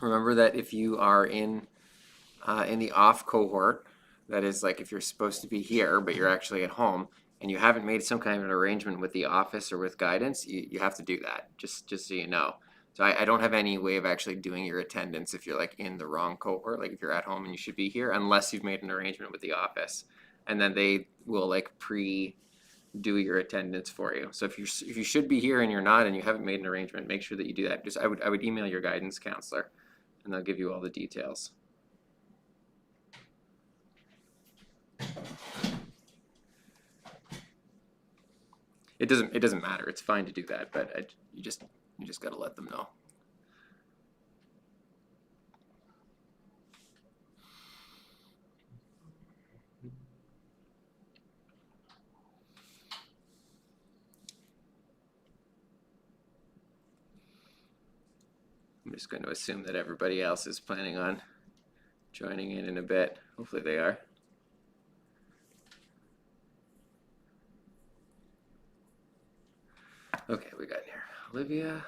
remember that if you are in the off cohort, that is like if you're supposed to be here, but you're actually at home, and you haven't made some kind of an arrangement with the office or with guidance, you have to do that, just so you know. So I don't have any way of actually doing your attendance if you're like in the wrong cohort, like if you're at home and you should be here, unless you've made an arrangement with the office. And then they will like do your attendance for you. So if you should be here and you're not and you haven't made an arrangement, make sure that you do that. Just I would email your guidance counselor and they'll give you all the details. It doesn't matter. It's fine to do that, but you just got to let them know. I'm just going to assume that everybody else is planning on joining in a bit. Hopefully they are. Okay, we got here Olivia.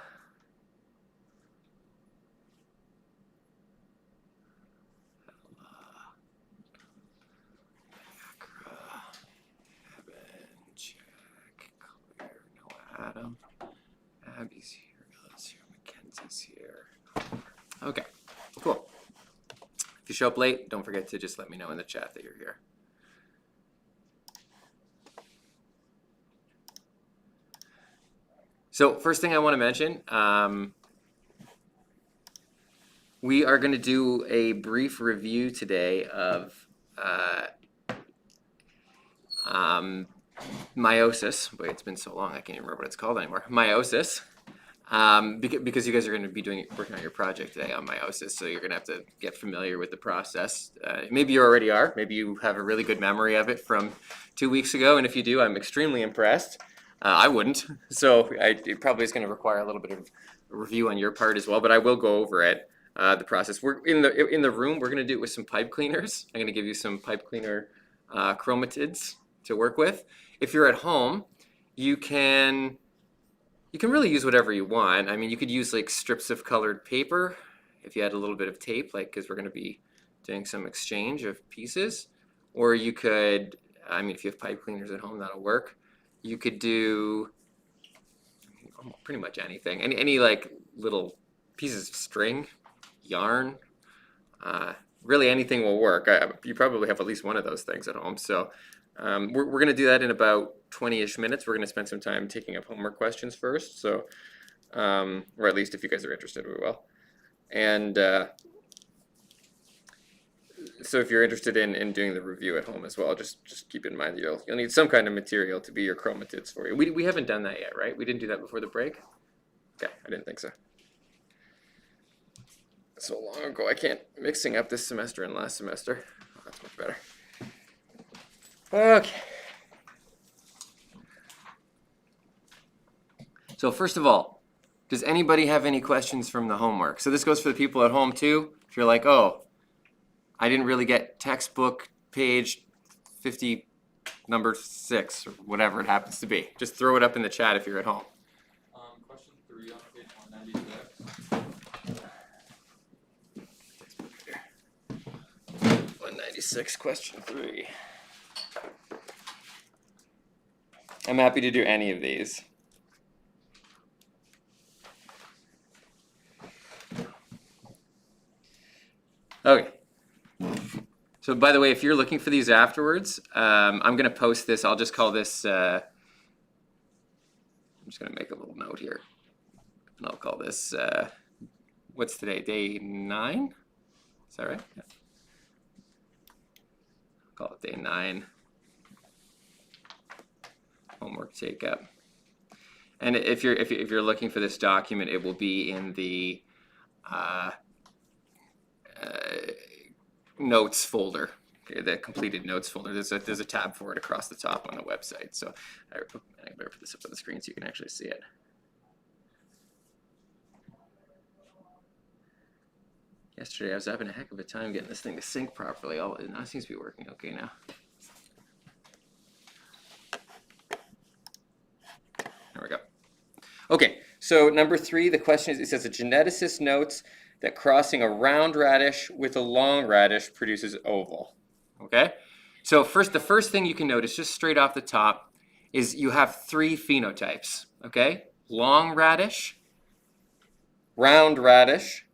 Adam, Abby's here, Ella's here, Mackenzie's here. Okay, cool. If you show up late, don't forget to just let me know in the chat that you're here. So first thing I want to mention, we are going to do a brief review today of Meiosis. Wait, it's been so long I can't even remember what it's called anymore. Meiosis, because you guys are going to be working on your project today on Meiosis, so you're going to have to get familiar with the process. Maybe you already are. Maybe you have a really good memory of it from 2 weeks ago, and if you do, I'm extremely impressed. I wouldn't, so it probably is going to require a little bit of a review on your part as well, but I will go over it, the process. We're in the room. We're going to do it with some pipe cleaners. I'm going to give you some pipe cleaner chromatids to work with. If you're at home, you can really use whatever you want. I mean, you could use like strips of colored paper if you had a little bit of tape, like because we're going to be doing some exchange of pieces. Or you could, I mean, if you have pipe cleaners at home, that'll work. You could do pretty much anything. Any like little pieces of string, yarn, really anything will work. You probably have at least one of those things at home. So we're going to do that in about 20-ish minutes. We're going to spend some time taking up homework questions first. So, or at least if you guys are interested, we will. And so if you're interested in doing the review at home as well, just keep in mind that you'll need some kind of material to be your chromatids for you. We haven't done that yet, right? We didn't do that before the break? Okay, I didn't think so. So long ago, I can't mixing up this semester and last semester. Oh, that's much better. Okay. So first of all, does anybody have any questions from the homework? So this goes for the people at home too. If you're like, oh, I didn't really get textbook page 50, number 6, or whatever it happens to be. Just throw it up in the chat if you're at home. Question 3 on page 196. 196, question 3. I'm happy to do any of these. Okay. So by the way, if you're looking for these afterwards, I'm going to post this. I'll just call this, I'm just going to make a little note here. And I'll call this, what's today, day 9? Is that right? Yeah. I'll call it day 9. Homework take up. And if you're looking for this document, it will be in the notes folder, okay, the completed notes folder. There's a tab for it across the top on the website. So I better put this up on the screen so you can actually see it. Yesterday I was having a heck of a time getting this thing to sync properly. It now seems to be working okay now. There we go. Okay, so number 3, the question is, it says a geneticist notes that crossing a round radish with a long radish produces oval. Okay? So the first thing you can notice just straight off the top is you have three phenotypes. Okay? Long radish, round radish,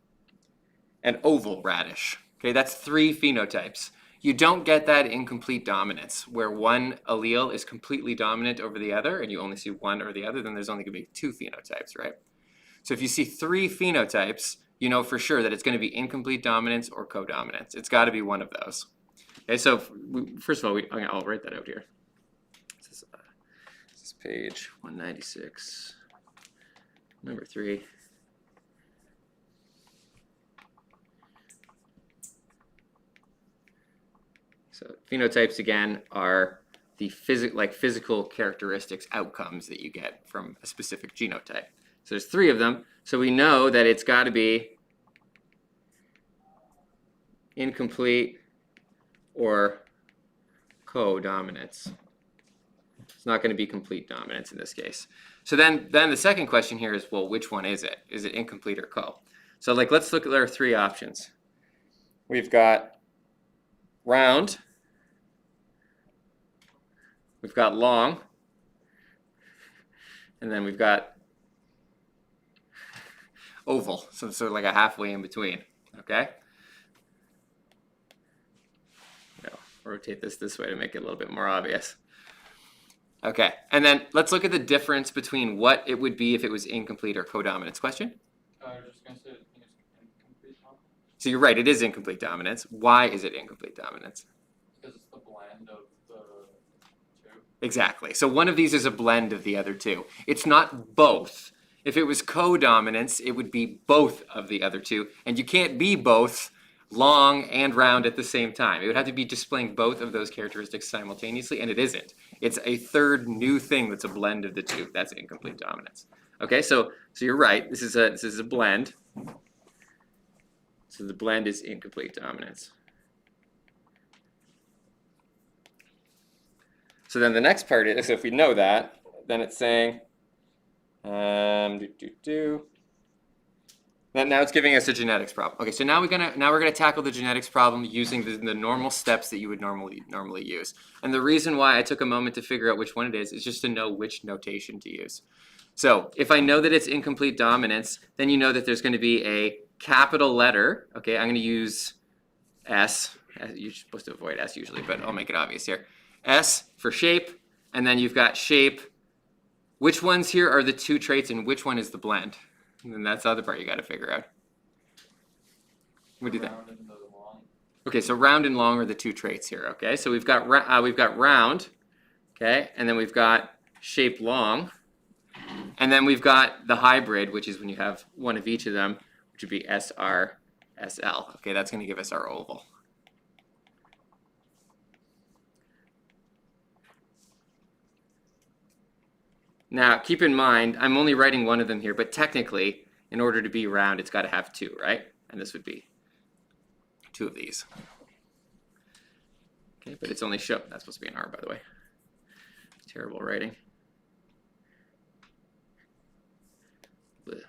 and oval radish. Okay, that's three phenotypes. You don't get that in complete dominance, where one allele is completely dominant over the other, and you only see one or the other, then there's only going to be two phenotypes, right? So if you see three phenotypes, you know for sure that it's going to be incomplete dominance or codominance. It's got to be one of those. Okay, so first of all, I'll write that out here. This is page 196, number 3. So phenotypes, again, are the physical characteristics, outcomes that you get from a specific genotype. So there's three of them. So we know that it's got to be incomplete or codominance. It's not going to be complete dominance in this case. So then the second question here is, well, which one is it? Is it incomplete or co? So let's look at our three options. We've got round, we've got long, and then we've got oval, so like a halfway in between, okay? I'll rotate this way to make it a little bit more obvious. Okay, and then let's look at the difference between what it would be if it was incomplete or codominance. Question? I was just going to say, I think it's incomplete dominance. So you're right, it is incomplete dominance. Why is it incomplete dominance? Because it's the blend of the two. Exactly. So one of these is a blend of the other two. It's not both. If it was codominance, it would be both of the other two. And you can't be both long and round at the same time. It would have to be displaying both of those characteristics simultaneously, and it isn't. It's a third new thing that's a blend of the two. That's incomplete dominance. Okay, so you're right. This is a blend. So the blend is incomplete dominance. So then the next part is, so if we know that, then it's saying, now it's giving us a genetics problem. Okay, so now we're gonna tackle the genetics problem using the normal steps that you would normally use. And the reason why I took a moment to figure out which one it is just to know which notation to use. So if I know that it's incomplete dominance, then you know that there's going to be a capital letter. Okay, I'm going to use S. You're supposed to avoid S usually, but I'll make it obvious here. S for shape, and then you've got shape. Which ones here are the two traits and which one is the blend? And then that's the other part you got to figure out. What do you think? Round and the long. Okay, so round and long are the two traits here. Okay, so we've got round, okay, and then we've got shape long, and then we've got the hybrid, which is when you have one of each of them, which would be SR, SL. Okay, that's going to give us our oval. Now, keep in mind, I'm only writing one of them here, but technically, in order to be round, it's got to have two, right? And this would be two of these. Okay, but it's only shown. That's supposed to be an R, by the way. Terrible writing. Blech.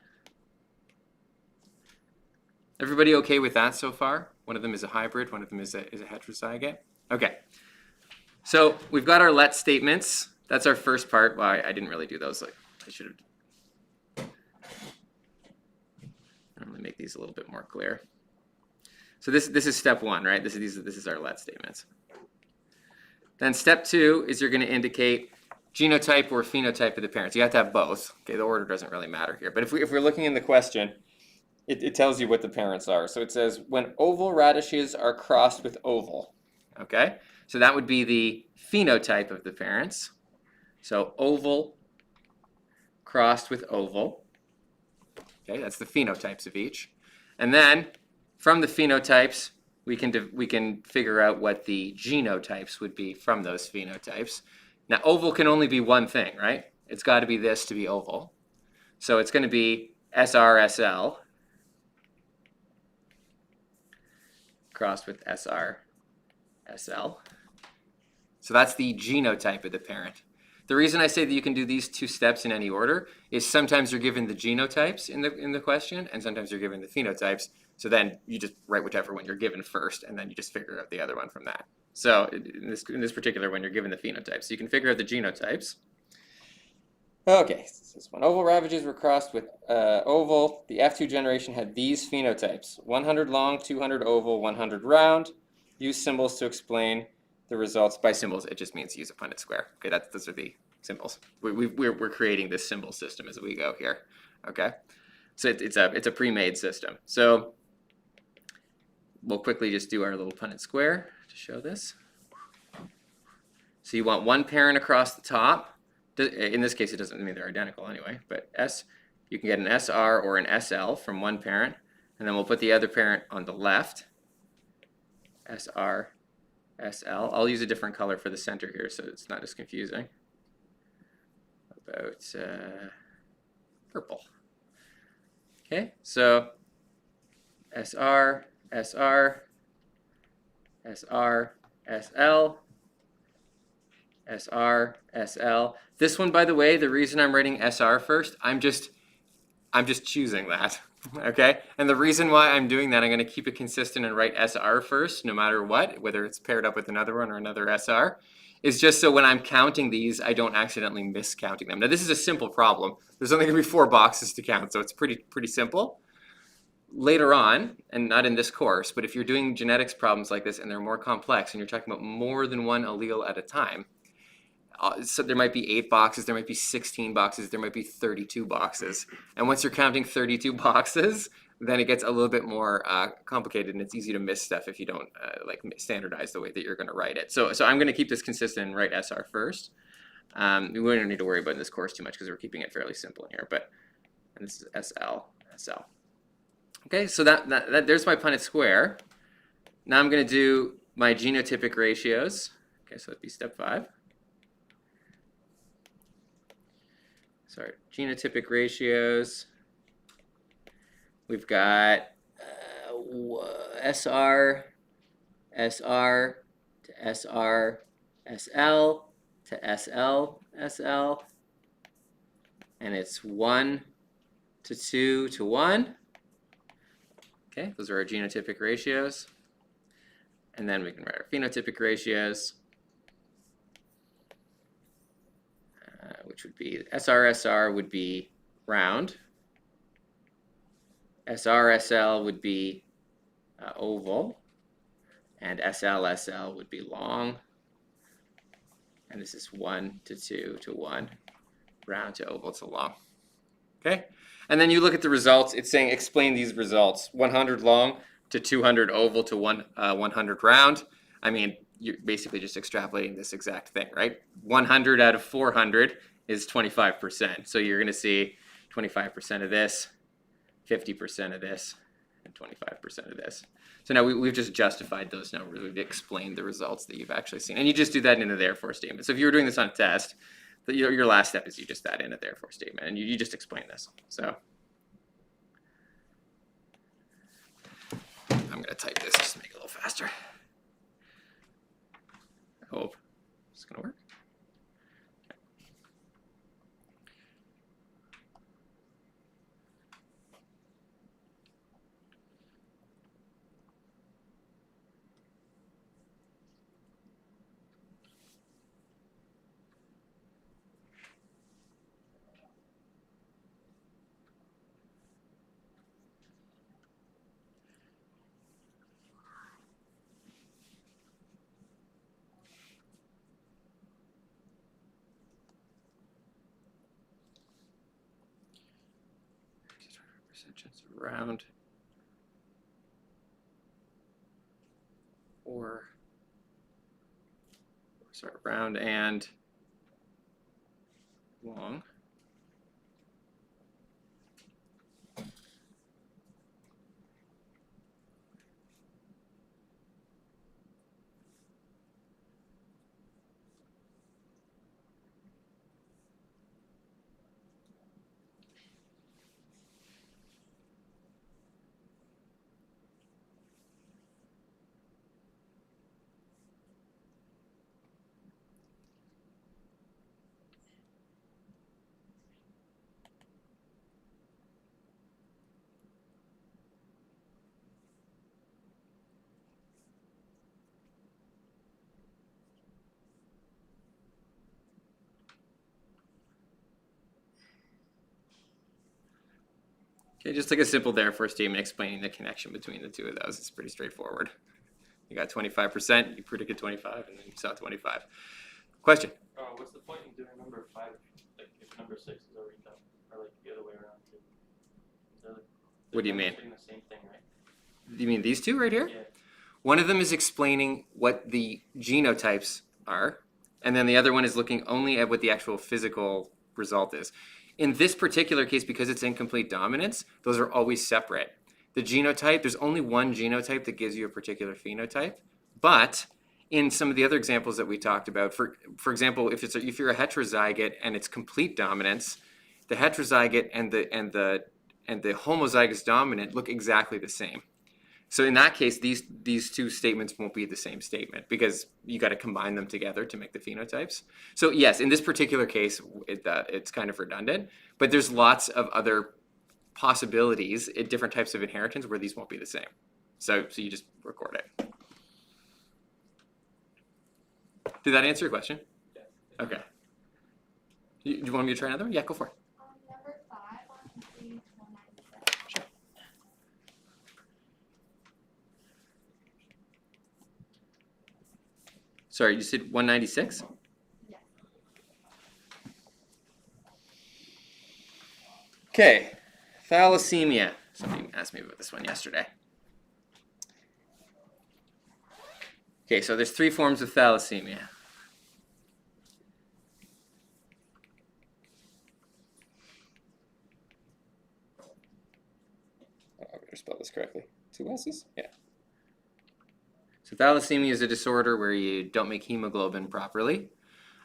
Everybody okay with that so far? One of them is a hybrid, one of them is a heterozygote. Okay, so we've got our let statements. That's our first part. Well, I didn't really do those. Like I should have. Normally make these a little bit more clear. So this is step one, right? This is our let statements. Then step two is you're going to indicate genotype or phenotype of the parents. You have to have both. Okay, the order doesn't really matter here. But if we're looking in the question, it tells you what the parents are. So it says when oval radishes are crossed with oval. Okay, so that would be the phenotype of the parents. So oval crossed with oval. Okay, that's the phenotypes of each. And then from the phenotypes, we can figure out what the genotypes would be from those phenotypes. Now, oval can only be one thing, right? It's got to be this to be oval. So it's going to be SRSL crossed with SRSL. So that's the genotype of the parent. The reason I say that you can do these two steps in any order is sometimes you're given the genotypes in the question, and sometimes you're given the phenotypes. So then you just write whichever one you're given first, and then you just figure out the other one from that. So in this particular one, you're given the phenotypes. So you can figure out the genotypes. Okay, so when oval ravages were crossed with oval, the F2 generation had these phenotypes: 100 long, 200 oval, 100 round. Use symbols to explain the results. By symbols, it just means use a Punnett square. Okay, those are the symbols. We're creating this symbol system as we go here. Okay, so it's a pre-made system. So we'll quickly just do our little Punnett square to show this. So you want one parent across the top. In this case, it doesn't mean they're identical anyway, but you can get an SR or an SL from one parent, and then we'll put the other parent on the left, SR, SL. I'll use a different color for the center here so it's not as confusing. About purple. Okay, so SR, SR, SR, SL, SR, SL. This one, by the way, the reason I'm writing SR first, I'm just choosing that, okay? And the reason why I'm doing that, I'm going to keep it consistent and write SR first, no matter what, whether it's paired up with another one or another SR, is just so when I'm counting these, I don't accidentally miscounting them. Now, this is a simple problem. There's only going to be 4 boxes to count, so it's pretty simple. Later on, and not in this course, but if you're doing genetics problems like this and they're more complex and you're talking about more than one allele at a time, so there might be 8 boxes, there might be 16 boxes, there might be 32 boxes. And once you're counting 32 boxes, then it gets a little bit more complicated, and it's easy to miss stuff if you don't like standardize the way that you're going to write it. So I'm going to keep this consistent and write SR first. We don't need to worry about this course too much because we're keeping it fairly simple in here. And this is SL. Okay, so there's my Punnett square. Now I'm going to do my genotypic ratios. Okay, so that'd be step 5. Sorry, genotypic ratios. We've got SR, SR to SR, SL to SL, SL. And it's 1 to 2 to 1. Okay, those are our genotypic ratios. And then we can write our phenotypic ratios, which would be SR would be round, SR would be oval, and SL would be long. And this is 1 to 2 to 1, round to oval to long. Okay, and then you look at the results. It's saying explain these results: 100 long to 200 oval to 100 round. I mean, you're basically just extrapolating this exact thing, right? 100 out of 400 is 25%. So you're going to see 25% of this, 50% of this, and 25% of this. So now we've just justified those numbers. We've explained the results that you've actually seen. And you just do that in a therefore statement. So if you were doing this on a test, your last step is you just add in a therefore statement, and you just explain this. So I'm going to type this just to make it a little faster. I hope it's going to work. Percentages round round and long. Okay, just like a simple therefore statement explaining the connection between the two of those. It's pretty straightforward. You got 25%, you predicted 25, and then you saw 25. Question? What's the point in doing number 5, like if number 6 is already done, or like the other way around too? What do you mean? Doing the same thing, right? You mean these two right here? Yeah. One of them is explaining what the genotypes are, and then the other one is looking only at what the actual physical result is. In this particular case, because it's incomplete dominance, those are always separate. The genotype, there's only one genotype that gives you a particular phenotype, but in some of the other examples that we talked about, for example, if you're a heterozygote and it's complete dominance, the heterozygote and the homozygous dominant look exactly the same. So in that case, these two statements won't be the same statement because you got to combine them together to make the phenotypes. So yes, in this particular case, it's kind of redundant, but there's lots of other possibilities in different types of inheritance where these won't be the same. So you just record it. Did that answer your question? Yeah. Okay. Do you want me to try another one? Yeah, go for it. Number 5 on page 197. Sure. Sorry, you said 196? Yes. Okay, thalassemia. Somebody asked me about this one yesterday. Okay, so there's 3 forms of thalassemia. I better spell this correctly. 2 S's? Yeah. So thalassemia is a disorder where you don't make hemoglobin properly.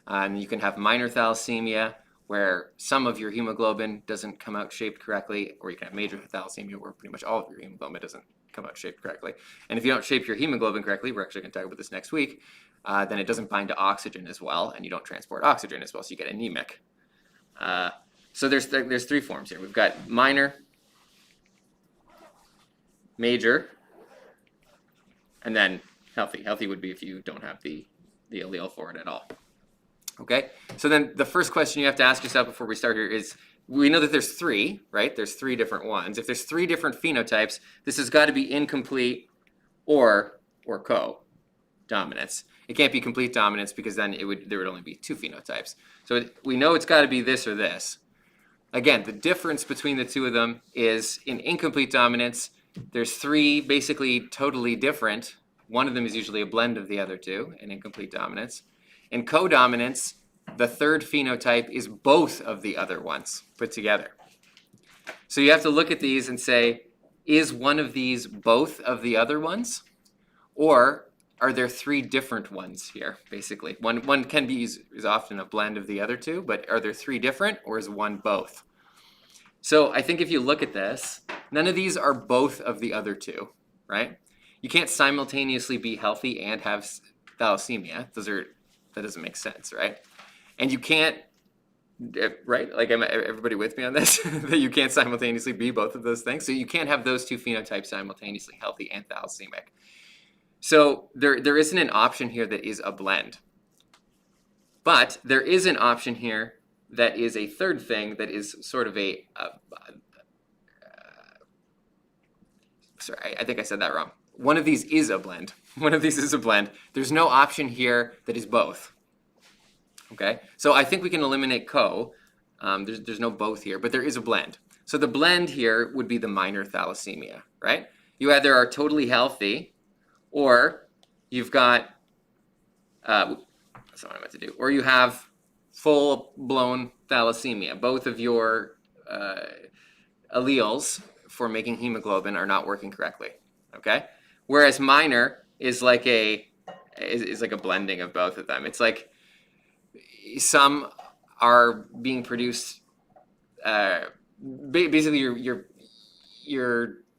You can have minor thalassemia, where some of your hemoglobin doesn't come out shaped correctly, or you can have major thalassemia, where pretty much all of your hemoglobin doesn't come out shaped correctly. And if you don't shape your hemoglobin correctly, we're actually going to talk about this next week, then it doesn't bind to oxygen as well, and you don't transport oxygen as well, so you get anemic. So there's 3 forms here. We've got minor, major, and then healthy. Healthy would be if you don't have the allele for it at all. Okay, so then the first question you have to ask yourself before we start here is, we know that there's 3, right? There's 3 different ones. If there's 3 different phenotypes, this has got to be incomplete or co-dominance. It can't be complete dominance because then there would only be 2 phenotypes. So we know it's got to be this or this. Again, the difference between the two of them is in incomplete dominance, there's 3 basically totally different. One of them is usually a blend of the other 2 in incomplete dominance. In codominance, the 3rd phenotype is both of the other ones put together. So you have to look at these and say, is one of these both of the other ones? Or are there 3 different ones here, basically? One can be is often a blend of the other 2, but are there 3 different, or is one both? So I think if you look at this, none of these are both of the other 2, right? You can't simultaneously be healthy and have thalassemia. That doesn't make sense, right? And you can't, right? Like, am everybody with me on this? That you can't simultaneously be both of those things. So you can't have those 2 phenotypes simultaneously, healthy and thalassemic. So there isn't an option here that is a blend. But there is an option here that is a 3rd thing that is sort of sorry, I think I said that wrong. One of these is a blend. One of these is a blend. There's no option here that is both. Okay, so I think we can eliminate co. There's no both here, but there is a blend. So the blend here would be the minor thalassemia, right? You either are totally healthy, or you've got, that's not what I meant to do, or you have full-blown thalassemia. Both of your alleles for making hemoglobin are not working correctly, okay? Whereas minor is like a blending of both of them. It's like some are being produced. Basically,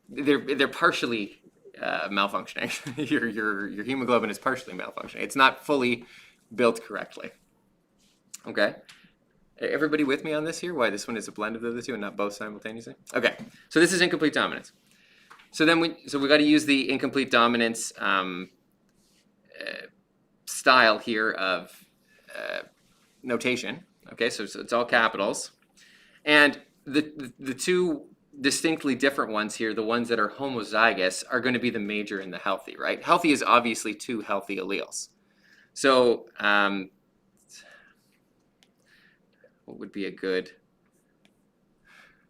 they're partially malfunctioning. your hemoglobin is partially malfunctioning. It's not fully built correctly. Okay. Everybody with me on this here? Why this one is a blend of the other 2 and not both simultaneously? Okay. So this is incomplete dominance. So then we got to use the incomplete dominance style here of notation. Okay, so it's all capitals, and the 2 distinctly different ones here, the ones that are homozygous, are going to be the major and the healthy, right? Healthy is obviously 2 healthy alleles. So what would be a good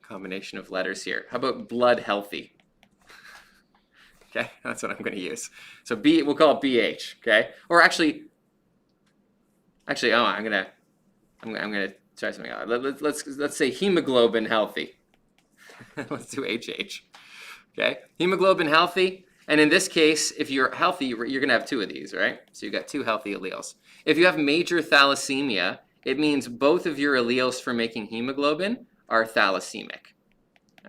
combination of letters here? How about blood healthy? Okay, that's what I'm going to use. So B, we'll call it BH. Okay, or actually, oh, I'm gonna try something out. Let's say hemoglobin healthy. Let's do HH. Okay, hemoglobin healthy. And in this case, if you're healthy, you're going to have 2 of these, right? So you've got 2 healthy alleles. If you have major thalassemia, it means both of your alleles for making hemoglobin are thalassemic.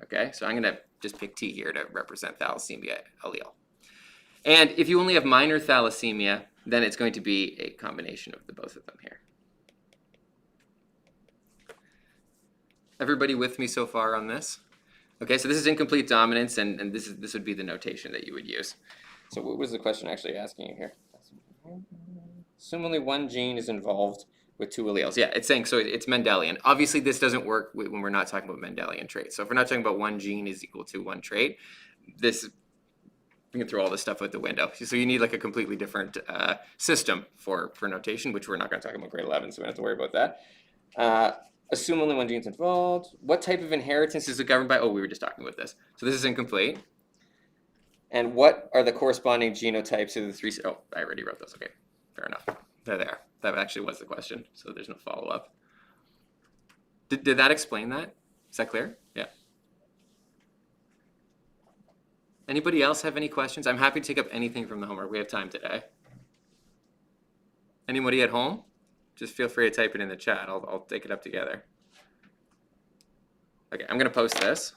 Okay, so I'm going to just pick T here to represent thalassemia allele. And if you only have minor thalassemia, then it's going to be a combination of the both of them here. Everybody with me so far on this? Okay, so this is incomplete dominance, and this would be the notation that you would use. So what was the question actually asking you here? Assume only one gene is involved with 2 alleles. Yeah, it's saying, so it's Mendelian. Obviously, this doesn't work when we're not talking about Mendelian traits. So if we're not talking about one gene is equal to 1 trait, we can throw all this stuff out the window. So you need like a completely different system for notation, which we're not going to talk about grade 11, so we don't have to worry about that. Assume only one gene is involved. What type of inheritance is it governed by? Oh, we were just talking about this. So this is incomplete. And what are the corresponding genotypes of the 3? Oh, I already wrote those. Okay, fair enough. They're there. That actually was the question, so there's no follow-up. Did that explain that? Is that clear? Yeah. Anybody else have any questions? I'm happy to take up anything from the homework. We have time today. Anybody at home? Just feel free to type it in the chat. I'll take it up together. Okay, I'm going to post this.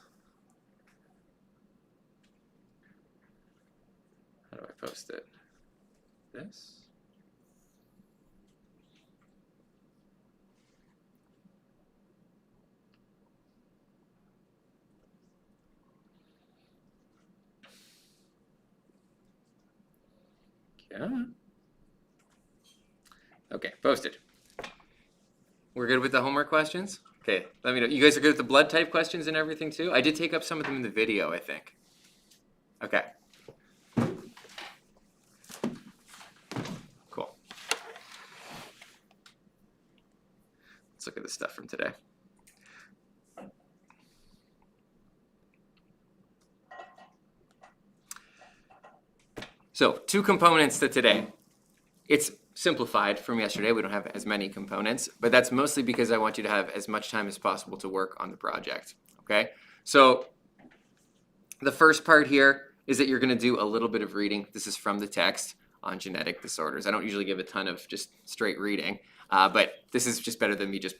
How do I post it? This? Yeah. Okay, posted. We're good with the homework questions? Okay, let me know. You guys are good with the blood type questions and everything too? I did take up some of them in the video, I think. Okay. Cool. Let's look at the stuff from today. So 2 components to today. It's simplified from yesterday. We don't have as many components, but that's mostly because I want you to have as much time as possible to work on the project, okay? So the first part here is that you're going to do a little bit of reading. This is from the text on genetic disorders. I don't usually give a ton of just straight reading, but this is just better than me just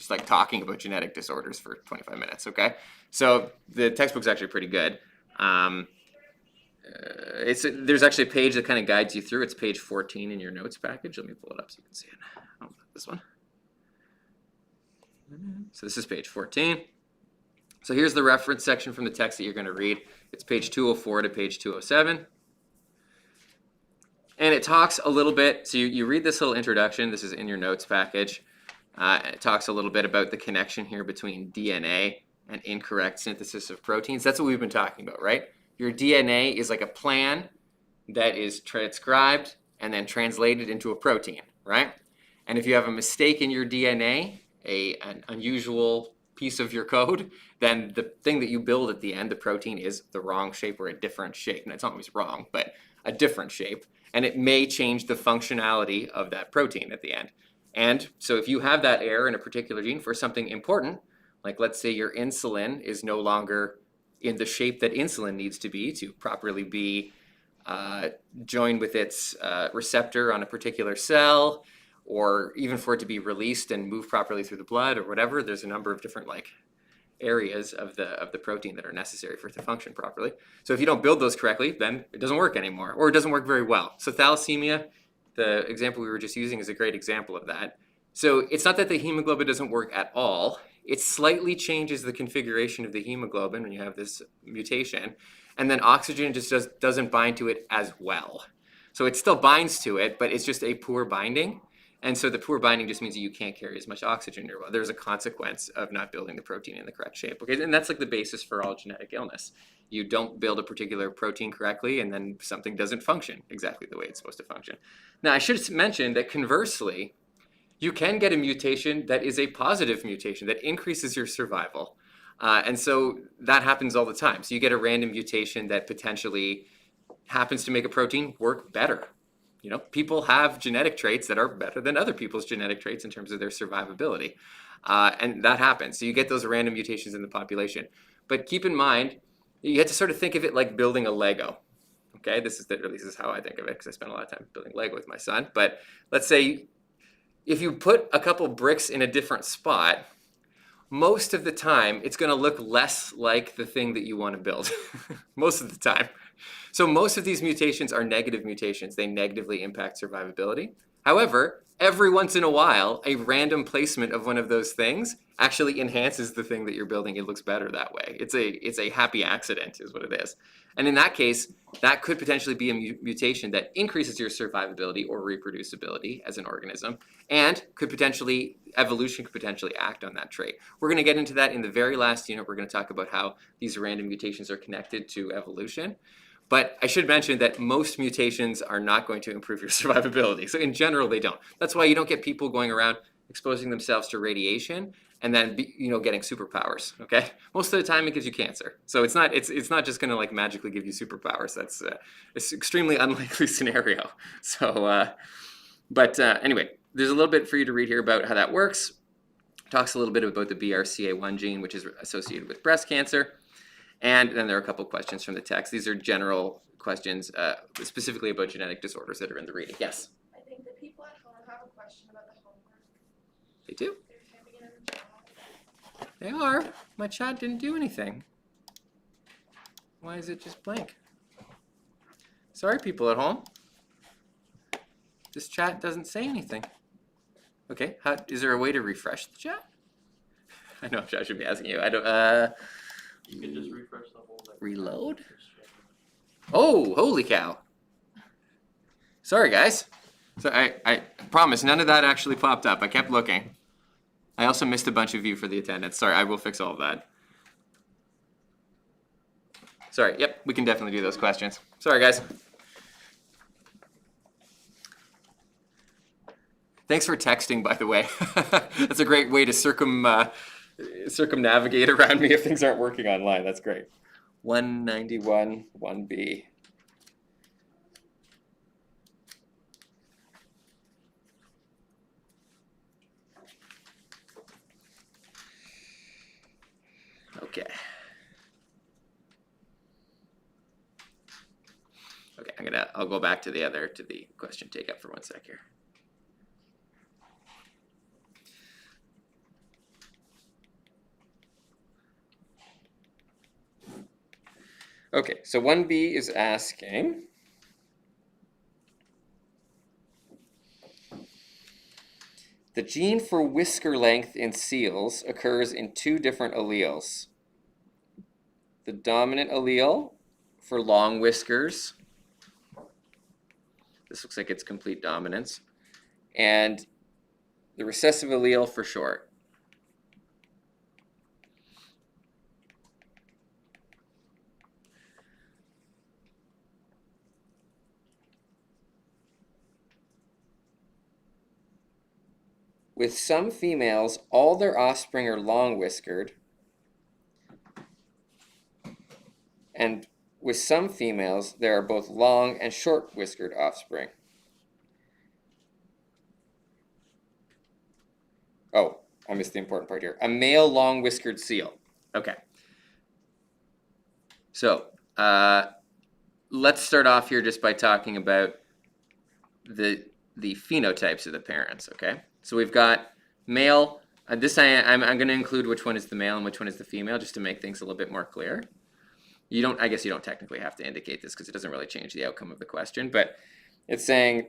like talking about genetic disorders for 25 minutes, okay? So the textbook's actually pretty good. There's actually a page that kind of guides you through. It's page 14 in your notes package. Let me pull it up so you can see it. Oh, this one. So this is page 14. So here's the reference section from the text that you're going to read. It's page 204 to page 207. And it talks a little bit, so you read this little introduction. This is in your notes package. And it talks a little bit about the connection here between DNA and incorrect synthesis of proteins. That's what we've been talking about, right? Your DNA is like a plan that is transcribed and then translated into a protein, right? And if you have a mistake in your DNA, an unusual piece of your code, then the thing that you build at the end, the protein, is the wrong shape or a different shape. And it's not always wrong, but a different shape. And it may change the functionality of that protein at the end. And so if you have that error in a particular gene for something important, like let's say your insulin is no longer in the shape that insulin needs to be properly be joined with its receptor on a particular cell, or even for it to be released and move properly through the blood or whatever. There's a number of different areas of the protein that are necessary for it to function properly. So if you don't build those correctly, then it doesn't work anymore, or it doesn't work very well. So thalassemia, the example we were just using, is a great example of that. So it's not that the hemoglobin doesn't work at all. It slightly changes the configuration of the hemoglobin when you have this mutation, and then oxygen just doesn't bind to it as well. So it still binds to it, but it's just a poor binding. And so the poor binding just means that you can't carry as much oxygen in your blood. There's a consequence of not building the protein in the correct shape. Okay, and that's like the basis for all genetic illness. You don't build a particular protein correctly, and then something doesn't function exactly the way it's supposed to function. Now, I should mention that conversely, you can get a mutation that is a positive mutation that increases your survival. And so that happens all the time. So you get a random mutation that potentially happens to make a protein work better. You know, people have genetic traits that are better than other people's genetic traits in terms of their survivability. And that happens. So you get those random mutations in the population. But keep in mind, you have to sort of think of it like building a Lego. Okay, this is how I think of it because I spend a lot of time building Lego with my son. But let's say if you put a couple bricks in a different spot, most of the time it's going to look less like the thing that you want to build. Most of the time. So most of these mutations are negative mutations. They negatively impact survivability. However, every once in a while, a random placement of one of those things actually enhances the thing that you're building. It looks better that way. It's a happy accident is what it is. And in that case, that could potentially be a mutation that increases your survivability or reproducibility as an organism, and evolution could potentially act on that trait. We're going to get into that in the very last unit. We're going to talk about how these random mutations are connected to evolution. But I should mention that most mutations are not going to improve your survivability. So in general, they don't. That's why you don't get people going around exposing themselves to radiation and then getting superpowers. Okay, most of the time it gives you cancer. So it's not just going to like magically give you superpowers. That's it's extremely unlikely scenario. So, anyway, there's a little bit for you to read here about how that works. Talks a little bit about the BRCA1 gene, which is associated with breast cancer. And then there are a couple questions from the text. These are general questions, specifically about genetic disorders that are in the reading. Yes? I think the people at home have a question about the homework. They do? They're typing it in the chat. They are. My chat didn't do anything. Why is it just blank? Sorry, people at home. This chat doesn't say anything. Okay, is there a way to refresh the chat? I know I should be asking you. I don't, You can just refresh the whole reload? Oh, holy cow. Sorry, guys. So I promise none of that actually popped up. I kept looking. I also missed a bunch of you for the attendance. Sorry, I will fix all of that. Sorry, yep, we can definitely do those questions. Sorry, guys. Thanks for texting, by the way. That's a great way to circumnavigate around me if things aren't working online. That's great. 191, 1B. Okay. Okay, I'll go back to the question take up for 1 sec here. Okay, so 1B is asking, the gene for whisker length in seals occurs in 2 different alleles. The dominant allele for long whiskers, this looks like it's complete dominance, and the recessive allele for short. With some females, all their offspring are long-whiskered, and with some females, there are both long and short-whiskered offspring. Oh, I missed the important part here. A male long-whiskered seal. Okay. So, let's start off here just by talking about the phenotypes of the parents, okay? So we've got male, I'm going to include which one is the male and which one is the female just to make things a little bit more clear. I guess you don't technically have to indicate this because it doesn't really change the outcome of the question, but it's saying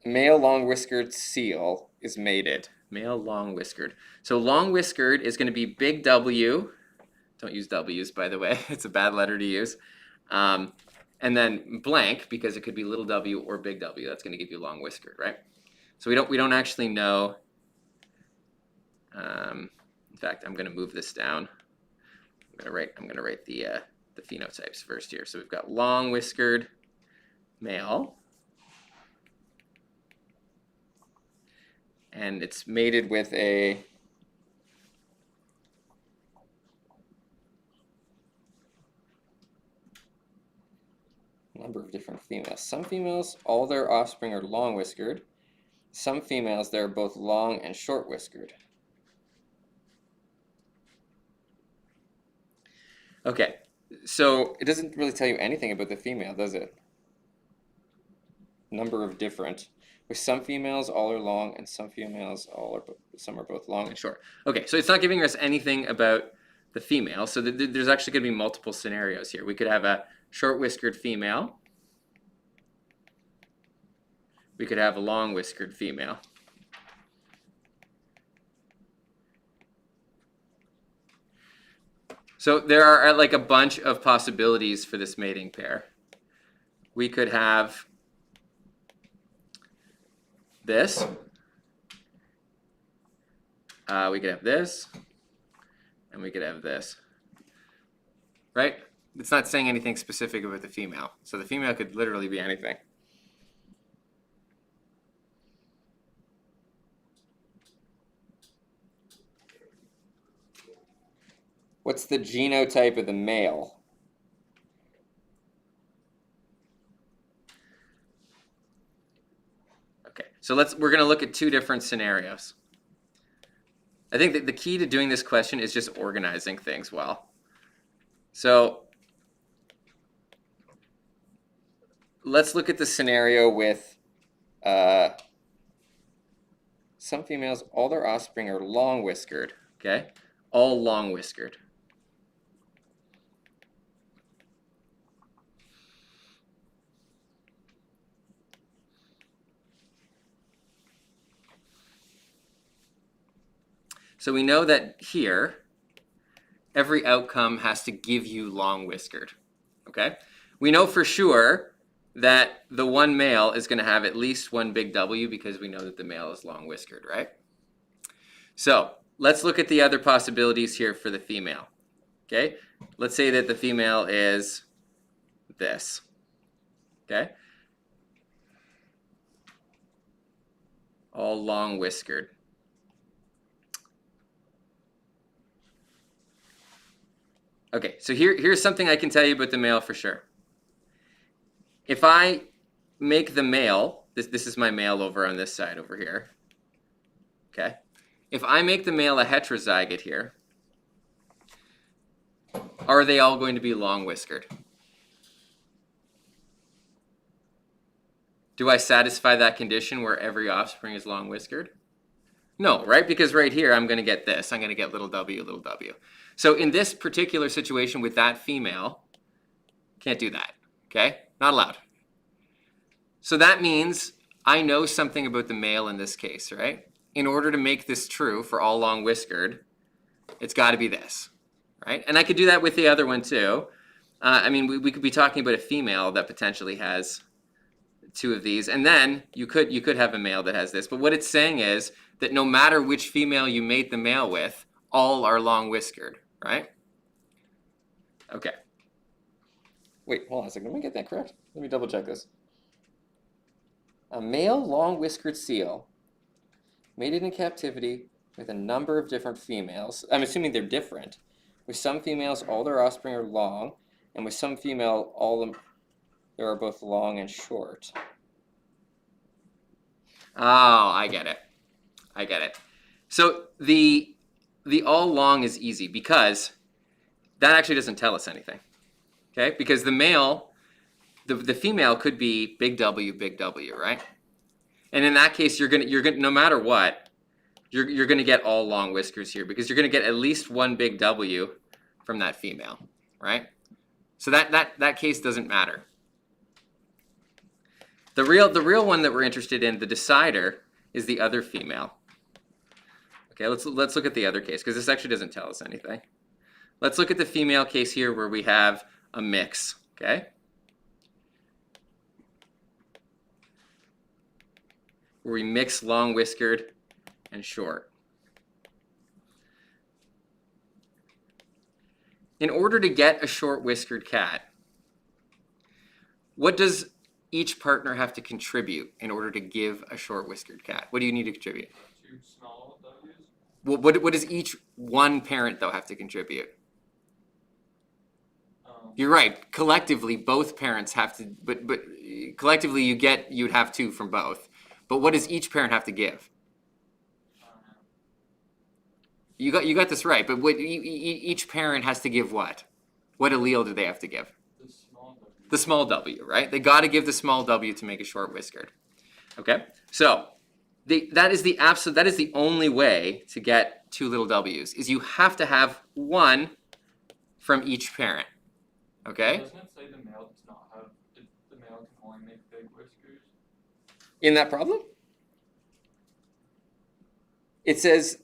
male long-whiskered seal is mated. Male long-whiskered. So long-whiskered is going to be big W. Don't use W's, by the way. It's a bad letter to use. And then blank, because it could be little w or big W. That's going to give you long-whiskered, right? So we don't actually know. In fact, I'm going to move this down. I'm going to write the phenotypes first here. So we've got long whiskered male, and it's mated with a number of different females. Some females, all their offspring are long whiskered. Some females, they're both long and short whiskered. Okay, so it doesn't really tell you anything about the female, does it? Number of different. With some females, all are long, and some females, some are both long and short. Okay, so it's not giving us anything about the female. So there's actually going to be multiple scenarios here. We could have a short whiskered female. We could have a long whiskered female. So there are like a bunch of possibilities for this mating pair. We could have this. We could have this. And we could have this. Right? It's not saying anything specific about the female. So the female could literally be anything. What's the genotype of the male? Okay, so we're going to look at two different scenarios. I think that the key to doing this question is just organizing things well. So let's look at the scenario with some females, all their offspring are long whiskered, okay? All long whiskered. So we know that here, every outcome has to give you long whiskered, okay? We know for sure that the one male is going to have at least one big W because we know that the male is long whiskered, right? So let's look at the other possibilities here for the female, okay? Let's say that the female is this, okay? All long whiskered. Okay, so here's something I can tell you about the male for sure. If I make the male, this is my male over on this side over here, okay? If I make the male a heterozygote here, are they all going to be long whiskered? Do I satisfy that condition where every offspring is long whiskered? No, right? Because right here I'm going to get this. I'm going to get little w, little w. So in this particular situation with that female, can't do that, okay? Not allowed. So that means I know something about the male in this case, right? In order to make this true for all long whiskered, it's got to be this, right? And I could do that with the other one too. I mean, we could be talking about a female that potentially has two of these, and then you could have a male that has this. But what it's saying is that no matter which female you mate the male with, all are long whiskered, right? Okay. Wait, hold on a second. Let me get that correct. Let me double check this. A male long whiskered seal mated in captivity with a number of different females. I'm assuming they're different. With some females, all their offspring are long, and with some female, all of them there are both long and short. Oh, I get it. I get it. So the all long is easy because that actually doesn't tell us anything. Okay? Because the male, the female could be big W, right? And in that case, you're gonna no matter what, you're gonna get all long whiskers here because you're gonna get at least one big W from that female, right? So that case doesn't matter. The real one that we're interested in, the decider, is the other female. Okay, let's look at the other case because this actually doesn't tell us anything. Let's look at the female case here where we have a mix, okay? where we mix long whiskered and short. In order to get a short whiskered cat, what does each partner have to contribute in order to give a short whiskered cat? What do you need to contribute? 2 small W's. Well, what does each one parent though have to contribute? You're right. Collectively, both parents have to, but collectively you'd have 2 from both. But what does each parent have to give? You got this right. But what each parent has to give what? What allele do they have to give? The small W. The small W, right? They got to give the small W to make a short whiskered. Okay, so that is the only way to get 2 little W's. Is you have to have 1 from each parent. Okay. Doesn't it say the male does not have, the male can only make big whiskers? In that problem, it says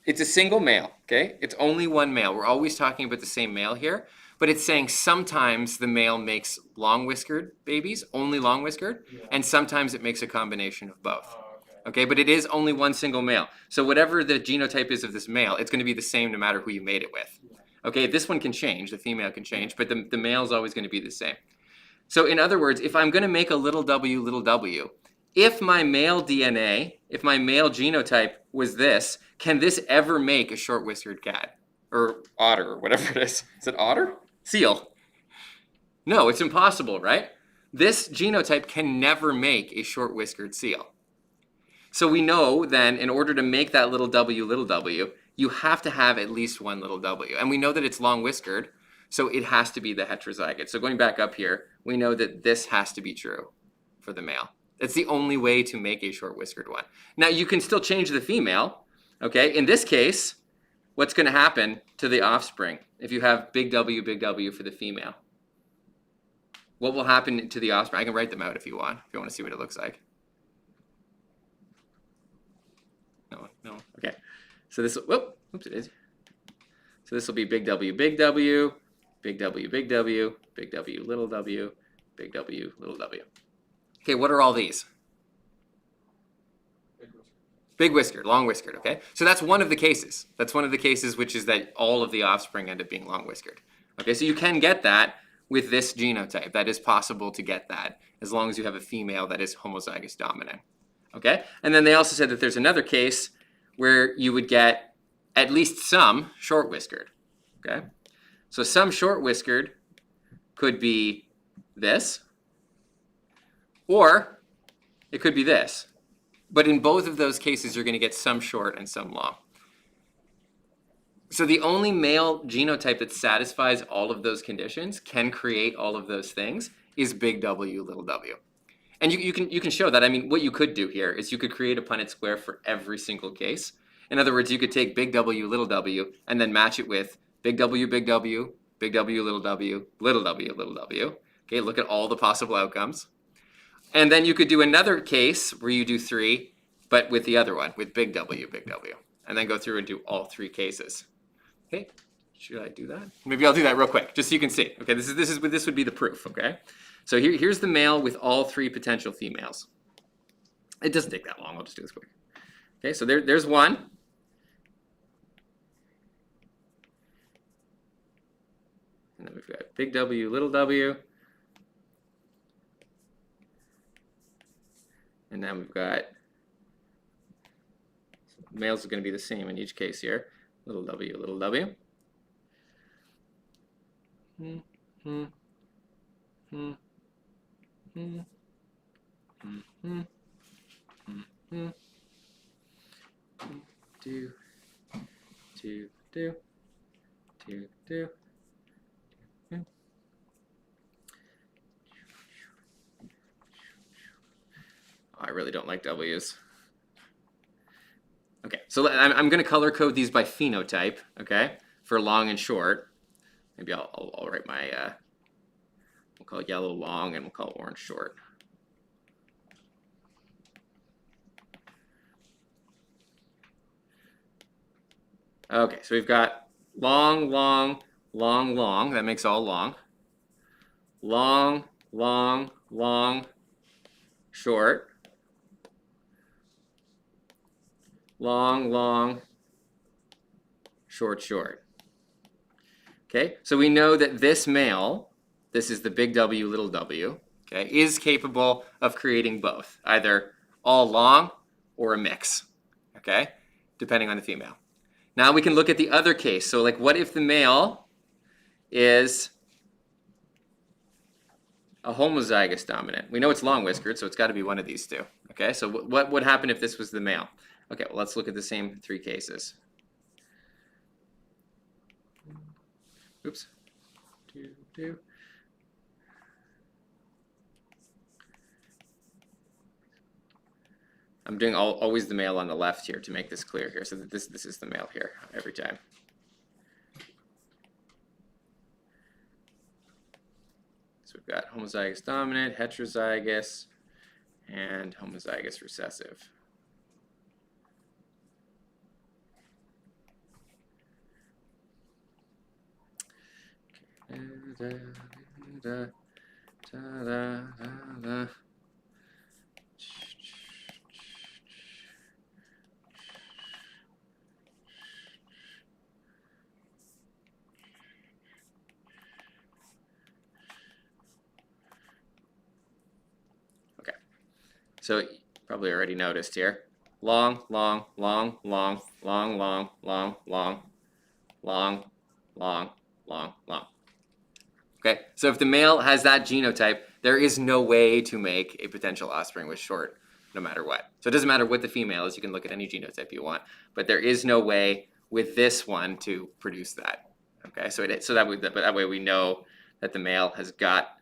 it's a single male. Okay, it's only 1 male. We're always talking about the same male here, but it's saying sometimes the male makes long whiskered babies, only long whiskered, and sometimes it makes a combination of both. Oh, okay. Okay, but it is only 1 single male. So whatever the genotype is of this male, it's going to be the same no matter who you mate it with. Yeah. Okay, this one can change, the female can change, but the male is always going to be the same. So in other words, if I'm going to make a little w, if my male DNA, if my male genotype was this, can this ever make a short whiskered cat? Or otter, or whatever it is. Is it otter? Seal. No, it's impossible, right? This genotype can never make a short whiskered seal. So we know then, in order to make that little w, you have to have at least 1 little w. And we know that it's long whiskered, so it has to be the heterozygote. So going back up here, we know that this has to be true for the male. It's the only way to make a short whiskered one. Now you can still change the female, okay? In this case, what's going to happen to the offspring if you have big W for the female? What will happen to the offspring? I can write them out if you want to see what it looks like. No, okay. So this will, oops, it is. So this will be big W, big W, big W, big W, big W, little w, big W, little w. Okay, what are all these? Big whiskers. Big whiskered, long whiskered, okay? So that's one of the cases. That's one of the cases, which is that all of the offspring end up being long whiskered. Okay, so you can get that with this genotype. That is possible to get that as long as you have a female that is homozygous dominant. Okay, and then they also said that there's another case where you would get at least some short whiskered. Okay, so some short whiskered could be this, or it could be this. But in both of those cases, you're going to get some short and some long. So the only male genotype that satisfies all of those conditions, can create all of those things, is big W, little w. And you can show that. I mean, what you could do here is you could create a Punnett square for every single case. In other words, you could take big W, little w, and then match it with big W, big W, big W, little w, little w, little w. Okay, look at all the possible outcomes. And then you could do another case where you do 3, but with the other one, with big W, and then go through and do all 3 cases. Okay, should I do that? Maybe I'll do that real quick, just so you can see. Okay, this would be the proof. Okay, so here's the male with all 3 potential females. It doesn't take that long. I'll just do this quick. Okay, so there's one. And then we've got big W, little w. And then we've got, males are going to be the same in each case here. Little w, little w. Do. I really don't like W's. Okay, so I'm going to color code these by phenotype, okay, for long and short. Maybe I'll write my, we'll call yellow long and we'll call orange short. Okay, so we've got long, long, long, long. That makes all long. Long, long, long, short. long, long, short, short. Okay, so we know that this male, this is the big W, little w, okay, is capable of creating both, either all long or a mix, okay, depending on the female. Now we can look at the other case. So like, what if the male is a homozygous dominant? We know it's long whiskered, so it's got to be one of these two. Okay, so what would happen if this was the male? Okay, well, let's look at the same three cases. Oops. I'm doing always the male on the left here to make this clear here. So that this is the male here every time. So we've got homozygous dominant, heterozygous, and homozygous recessive. Okay, so you probably already noticed here. Long, long, long, long, long, long, long, long, long, long, long, long. Okay, so if the male has that genotype, there is no way to make a potential offspring with short, no matter what. So it doesn't matter what the female is, you can look at any genotype you want, but there is no way with this one to produce that. Okay, so that way we know that the male has got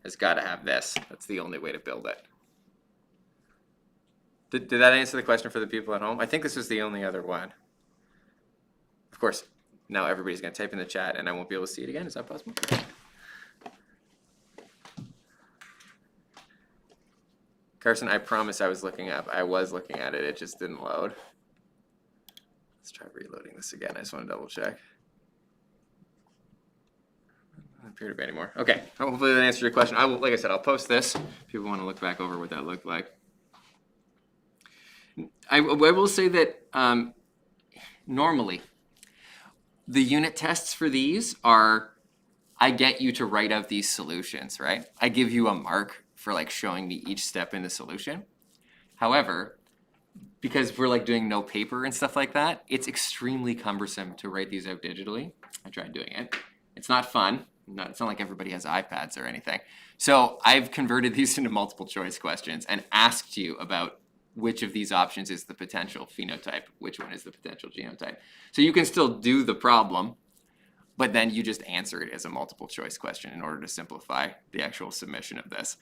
to have this. That's the only way to build it. Did that answer the question for the people at home? I think this was the only other one. Of course, now everybody's going to type in the chat and I won't be able to see it again. Is that possible? Carson, I promise I was looking at it. It just didn't load. Let's try reloading this again. I just want to double check. Doesn't appear to be anymore. Okay, hopefully that answered your question. Like I said, I'll post this. People want to look back over what that looked like. I will say that normally the unit tests for these are, I get you to write out these solutions, right? I give you a mark for like showing me each step in the solution. However, because we're like doing no paper and stuff like that, it's extremely cumbersome to write these out digitally. I tried doing it. It's not fun. It's not like everybody has iPads or anything. So I've converted these into multiple choice questions and asked you about which of these options is the potential phenotype, which one is the potential genotype. So you can still do the problem, but then you just answer it as a multiple choice question in order to simplify the actual submission of this.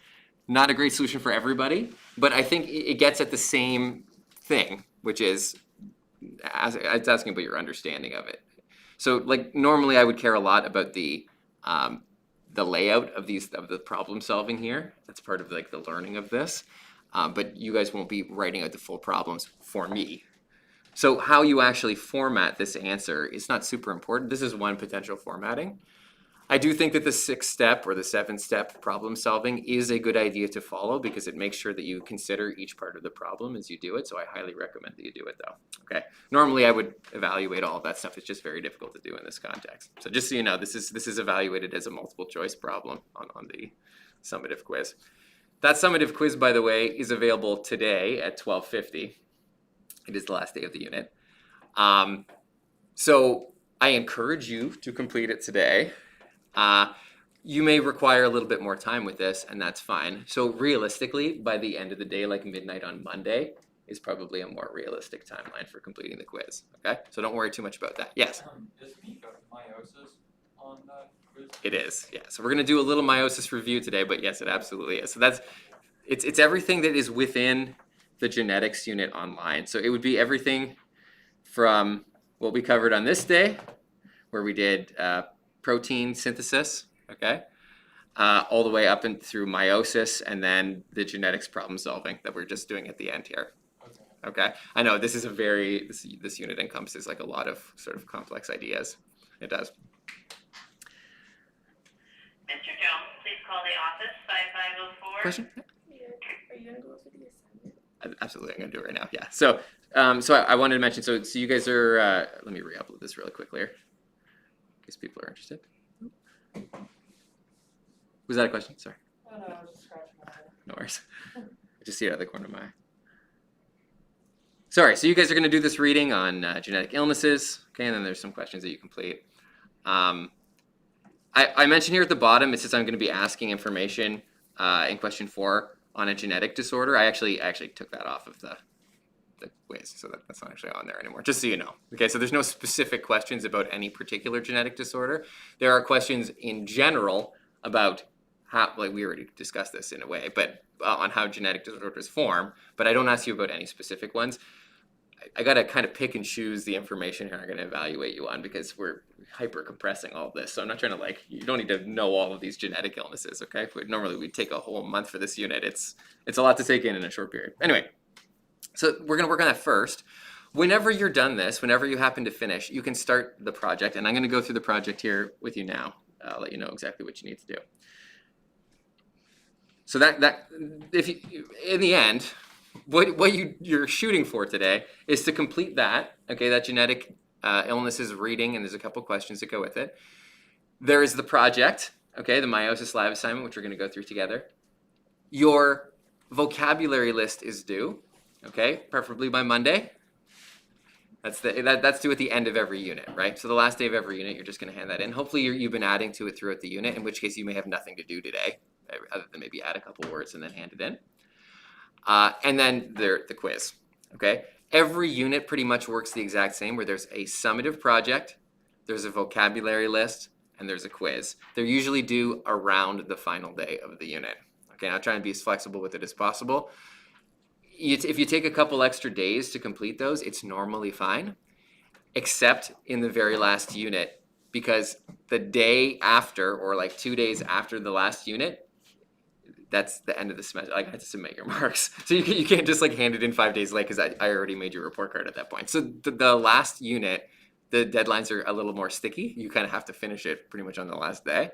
Not a great solution for everybody, but I think it gets at the same thing, which is it's asking about your understanding of it. So like normally I would care a lot about the layout of the problem solving here. That's part of like the learning of this. But you guys won't be writing out the full problems for me. So how you actually format this answer is not super important. This is one potential formatting. I do think that the 6-step or the 7-step problem solving is a good idea to follow because it makes sure that you consider each part of the problem as you do it. So I highly recommend that you do it though. Okay. Normally I would evaluate all of that stuff. It's just very difficult to do in this context. So just so you know, this is evaluated as a multiple choice problem on the summative quiz. That summative quiz, by the way, is available today at 12:50. It is the last day of the unit. So I encourage you to complete it today. You may require a little bit more time with this, and that's fine. So realistically, by the end of the day, like midnight on Monday, is probably a more realistic timeline for completing the quiz. Okay? So don't worry too much about that. Yes? Is meiosis on that quiz? It is, yeah. So we're going to do a little meiosis review today, but yes, it absolutely is. So it's everything that is within the genetics unit online. So it would be everything from what we covered on this day, where we did protein synthesis, okay, all the way up and through meiosis, and then the genetics problem solving that we're just doing at the end here. Okay, I know this is this unit encompasses like a lot of sort of complex ideas. It does. Mr. Jones, please call the office 5504. Question? Are you gonna go over the assignment? Absolutely, I'm gonna do it right now. Yeah. So, I wanted to mention. So you guys are. Let me re-upload this really quickly here, in case people are interested. Was that a question? Sorry. Oh no, I was just scratching my head. No worries. I just see it out of the corner of my eye. Sorry. So you guys are gonna do this reading on genetic illnesses. Okay, and then there's some questions that you complete. I mentioned here at the bottom. It says I'm gonna be asking information in question 4 on a genetic disorder. I actually took that off of the quiz, so that's not actually on there anymore, just so you know. Okay, so there's no specific questions about any particular genetic disorder. There are questions in general about how, like we already discussed this in a way, but on how genetic disorders form, but I don't ask you about any specific ones. I gotta kind of pick and choose the information here I'm gonna evaluate you on because we're hyper compressing all of this. So I'm not trying to you don't need to know all of these genetic illnesses, okay? But normally we'd take a whole month for this unit. It's a lot to take in a short period. Anyway, so we're gonna work on that first. Whenever you're done this, whenever you happen to finish, you can start the project, and I'm gonna go through the project here with you now. I'll let you know exactly what you need to do. So if you, in the end, what you're shooting for today is to complete that, okay, that genetic illnesses reading, and there's a couple questions that go with it. There is the project, okay, the Meiosis lab assignment, which we're going to go through together. Your vocabulary list is due, okay, preferably by Monday. That's due at the end of every unit, right? So the last day of every unit, you're just going to hand that in. Hopefully you've been adding to it throughout the unit, in which case you may have nothing to do today, other than maybe add a couple words and then hand it in. And then the quiz, okay? Every unit pretty much works the exact same, where there's a summative project, there's a vocabulary list, and there's a quiz. They're usually due around the final day of the unit. Okay, I'll try and be as flexible with it as possible. If you take a couple extra days to complete those, it's normally fine, except in the very last unit, because the day after, or like 2 days after the last unit, that's the end of the semester. I had to submit your marks. So you can't just hand it in 5 days late because I already made your report card at that point. So the last unit, the deadlines are a little more sticky. You kind of have to finish it pretty much on the last day.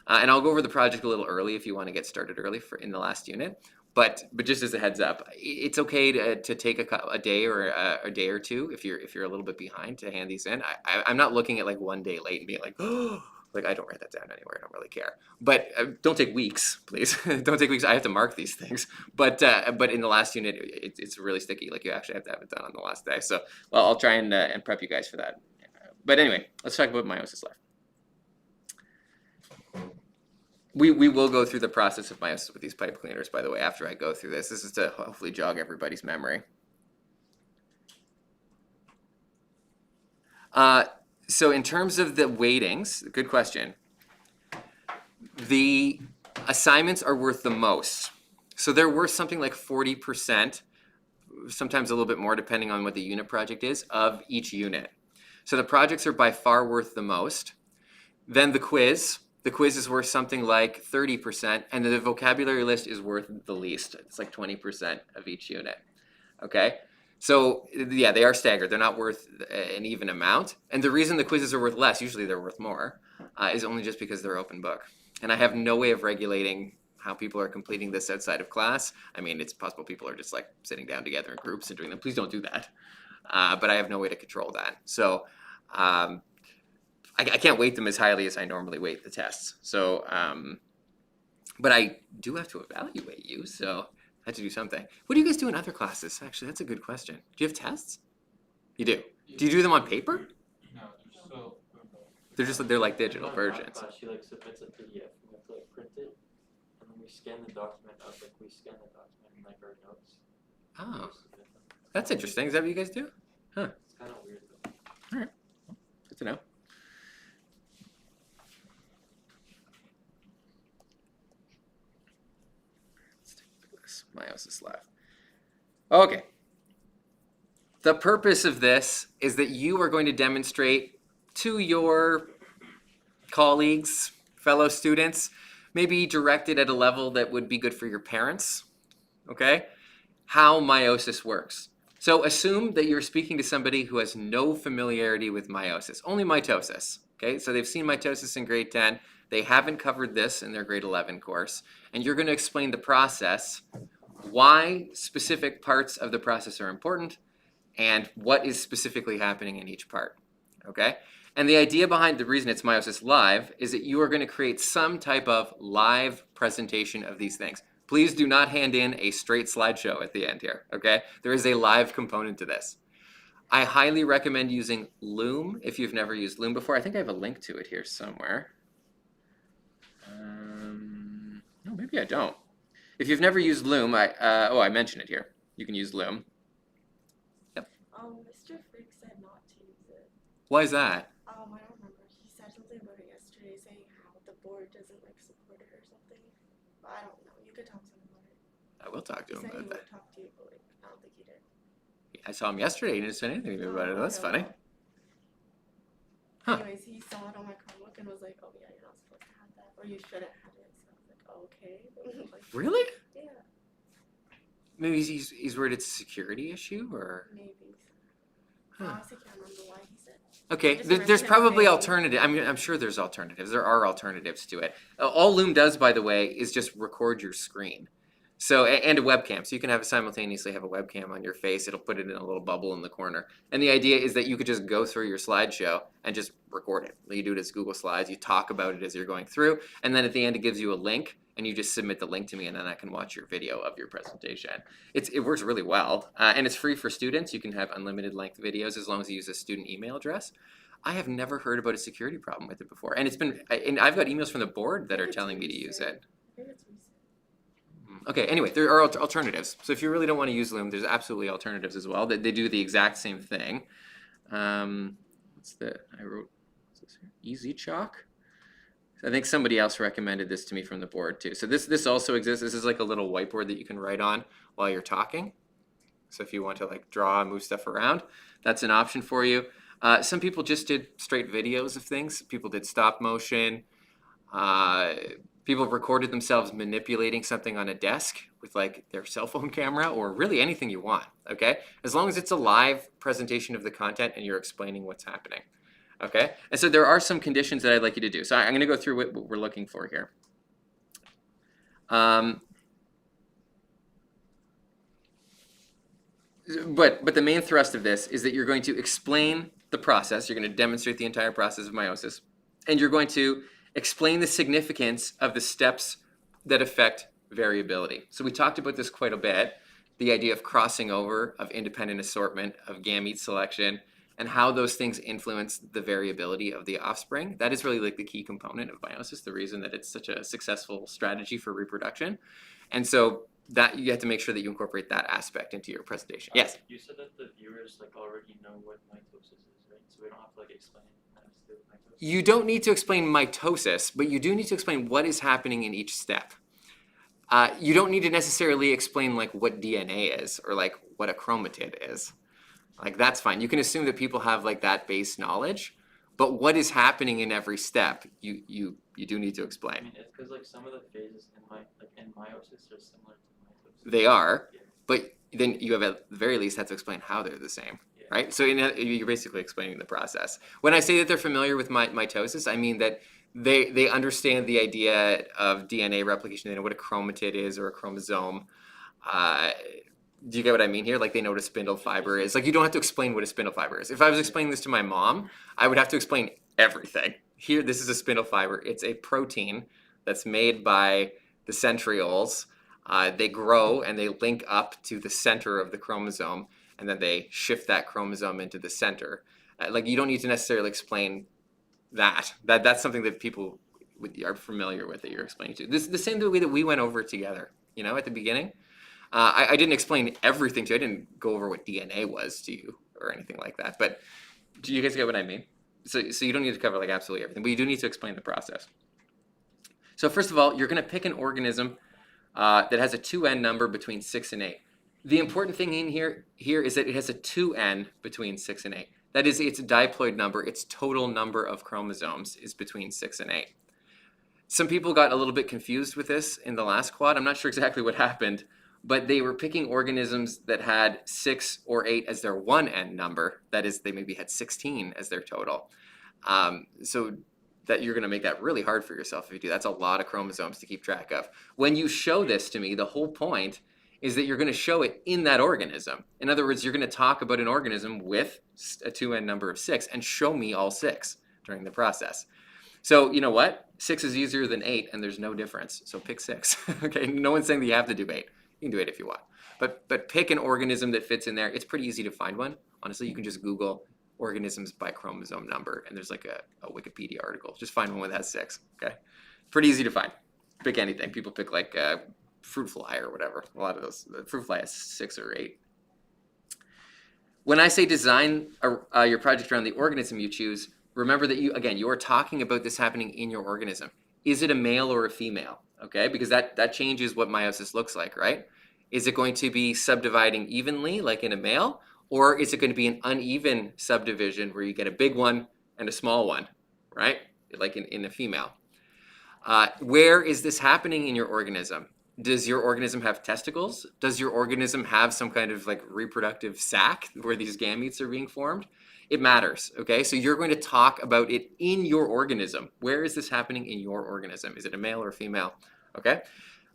And I'll go over the project a little early if you want to get started early in the last unit. But just as a heads up, it's okay to take a day or a day or two if you're a little bit behind to hand these in. I'm not looking at 1 day late and being like, oh, I don't write that down anywhere. I don't really care. But don't take weeks, please. Don't take weeks. I have to mark these things. But in the last unit, it's really sticky. You actually have to have it done on the last day. So I'll try and prep you guys for that. But anyway, let's talk about meiosis left. We will go through the process of meiosis with these pipe cleaners, by the way, after I go through this. This is to hopefully jog everybody's memory. So in terms of the weightings, good question. The assignments are worth the most. So they're worth something like 40%, sometimes a little bit more depending on what the unit project is, of each unit. So the projects are by far worth the most. Then the quiz is worth something like 30%, and the vocabulary list is worth the least. It's like 20% of each unit, okay? So yeah, they are staggered. They're not worth an even amount. And the reason the quizzes are worth less, usually they're worth more, is only just because they're open book. And I have no way of regulating how people are completing this outside of class. I mean, it's possible people are just sitting down together in groups and doing them. Please don't do that. But I have no way to control that. So I can't weight them as highly as I normally weight the tests. So, but I do have to evaluate you, so I had to do something. What do you guys do in other classes? Actually, that's a good question. Do you have tests? You do. Do you do them on paper? No, They're like digital versions. She submits a PDF. We have to print it, and then we scan the document up. We scan the document in our notes. Oh, that's interesting. Is that what you guys do? Huh. It's kind of weird though. All right. Good to know. Meiosis left. Okay. The purpose of this is that you are going to demonstrate to your colleagues, fellow students, maybe directed at a level that would be good for your parents, okay, how meiosis works. So assume that you're speaking to somebody who has no familiarity with meiosis, only mitosis, okay? So they've seen mitosis in grade 10. They haven't covered this in their grade 11 course, and you're going to explain the process why specific parts of the process are important and what is specifically happening in each part, okay? And the idea behind the reason it's Meiosis Live is that you are going to create some type of live presentation of these things. Please do not hand in a straight slideshow at the end here, okay? There is a live component to this. I highly recommend using Loom if you've never used Loom before. I think I have a link to it here somewhere. No, maybe I don't. If you've never used Loom, I mentioned it here. You can use Loom. Mr. Frick said not to use it. Why is that? I don't remember. He said something about it yesterday, saying how the board doesn't like support it or something. But I don't know. You could talk to him about it. I will talk to He him said he about would that. talk to you, but like, I don't think he did. I saw him yesterday. He didn't say anything to me about it. That's funny. Huh. Anyways, he saw it on my Chromebook and was like, "Oh yeah, you're not supposed to have that, or you shouldn't have it." So I was like, "Oh, okay." Like, Really? yeah, Maybe he's worried it's a security issue, or? maybe. Huh. I honestly can't remember why he said. Okay, Just there's remember him probably saying- alternative. I mean, I'm sure there's alternatives. There are alternatives to it. All Loom does, by the way, is just record your screen. So, and a webcam. So you can have simultaneously have a webcam on your face. It'll put it in a little bubble in the corner. And the idea is that you could just go through your slideshow and just record it. You do it as Google Slides. You talk about it as you're going through. And then at the end, it gives you a link. And you just submit the link to me, and then I can watch your video of your presentation. It works really well. And it's free for students. You can have unlimited length videos as long as you use a student email address. I have never heard about a security problem with it before. And and I've got emails from the board that are telling me to use it. I think it's recent. Okay, anyway, there are alternatives. So if you really don't want to use Loom, there's absolutely alternatives as well. They do the exact same thing. What's this here? Easy Chalk. I think somebody else recommended this to me from the board too. So this also exists. This is like a little whiteboard that you can write on while you're talking. So if you want to like draw and move stuff around, that's an option for you. Some people just did straight videos of things. People did stop motion. People recorded themselves manipulating something on a desk with like their cell phone camera, or really anything you want, okay? As long as it's a live presentation of the content and you're explaining what's happening, okay? And so there are some conditions that I'd like you to do. So I'm gonna go through what we're looking for here. But the main thrust of this is that you're going to explain the process. You're going to demonstrate the entire process of meiosis, and you're going to explain the significance of the steps that affect variability. So we talked about this quite a bit, the idea of crossing over, of independent assortment, of gamete selection, and how those things influence the variability of the offspring. That is really like the key component of meiosis, the reason that it's such a successful strategy for reproduction. And so that you have to make sure that you incorporate that aspect into your presentation. Yes? You said that the viewers like already know what mitosis is, right? So we don't have to like explain how to do mitosis. You don't need to explain mitosis, but you do need to explain what is happening in each step. You don't need to necessarily explain like what DNA is or like what a chromatid is. Like that's fine. You can assume that people have like that base knowledge, but what is happening in every step, you do need to I explain. mean, it's because like some of the phases in meiosis are similar to mitosis. They are, Yeah. but then you have at the very least have to explain how they're the same. Yeah. Right? So you're basically explaining the process. When I say that they're familiar with mitosis, I mean that they understand the idea of DNA replication. They know what a chromatid is or a chromosome. Do you get what I mean here? Like they know what a spindle fiber is. Like you don't have to explain what a spindle fiber is. If I was explaining this to my mom, I would have to explain everything. Here, this is a spindle fiber. It's a protein that's made by the centrioles. They grow and they link up to the center of the chromosome, and then they shift that chromosome into the center. Like you don't need to necessarily explain that. That's something that people are familiar with that you're explaining to. This is the same way that we went over it together, at the beginning. I didn't explain everything to you. I didn't go over what DNA was to you or anything like that. But do you guys get what I mean? So you don't need to cover like absolutely everything, but you do need to explain the process. So first of all, you're going to pick an organism that has a 2N number between 6 and 8. The important thing in here is that it has a 2N between 6 and 8. That is, its diploid number, its total number of chromosomes is between 6 and 8. Some people got a little bit confused with this in the last quad. I'm not sure exactly what happened, but they were picking organisms that had 6 or 8 as their 1N number. That is, they maybe had 16 as their total. So that you're going to make that really hard for yourself if you do. That's a lot of chromosomes to keep track of. When you show this to me, the whole point is that you're going to show it in that organism. In other words, you're going to talk about an organism with a 2n number of 6 and show me all 6 during the process. So you know what? 6 is easier than 8, and there's no difference. So pick 6. Okay, no one's saying that you have to do 8. You can do 8 if you want. But pick an organism that fits in there. It's pretty easy to find one. Honestly, you can just Google organisms by chromosome number, and there's like a Wikipedia article. Just find one that has 6. Okay, pretty easy to find. Pick anything. People pick like fruit fly or whatever. A lot of those. The fruit fly has 6 or 8. When I say design your project around the organism you choose, remember that you are talking about this happening in your organism. Is it a male or a female? Okay, because that changes what meiosis looks like, right? Is it going to be subdividing evenly like in a male, or is it going to be an uneven subdivision where you get a big one and a small one, right? Like in a female. Where is this happening in your organism? Does your organism have testicles? Does your organism have some kind of like reproductive sac where these gametes are being formed? It matters, okay? So you're going to talk about it in your organism. Where is this happening in your organism? Is it a male or a female, okay?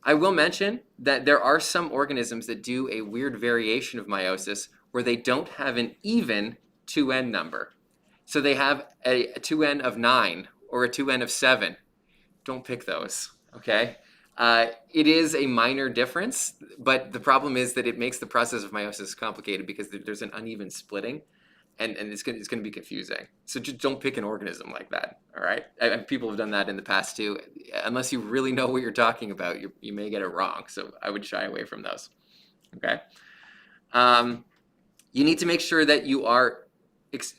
I will mention that there are some organisms that do a weird variation of meiosis where they don't have an even 2n number. So they have a 2n of 9 or a 2n of 7. Don't pick those, okay? It is a minor difference, but the problem is that it makes the process of meiosis complicated because there's an uneven splitting, and it's going to be confusing. So just don't pick an organism like that, all right? And people have done that in the past too. Unless you really know what you're talking about, you may get it wrong. So I would shy away from those, okay? You need to make sure that you are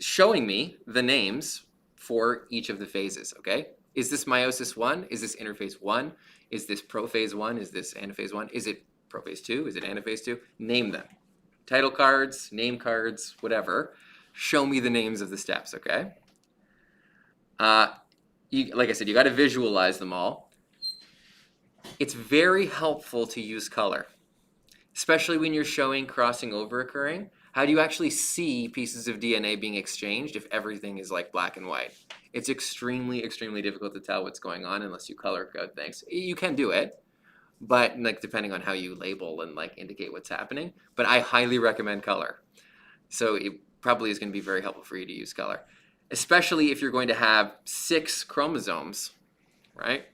showing me the names for each of the phases, okay? Is this meiosis 1? Is this interphase 1? Is this prophase 1? Is this anaphase 1? Is it prophase 2? Is it anaphase 2? Name them. Title cards, name cards, whatever. Show me the names of the steps, okay? Like I said, you got to visualize them all. It's very helpful to use color, especially when you're showing crossing over occurring. How do you actually see pieces of DNA being exchanged if everything is like black and white? It's extremely, extremely difficult to tell what's going on unless you color code things. You can do it, but like depending on how you label and like indicate what's happening. But I highly recommend color. So it probably is going to be very helpful for you to use color, especially if you're going to have 6 chromosomes, right?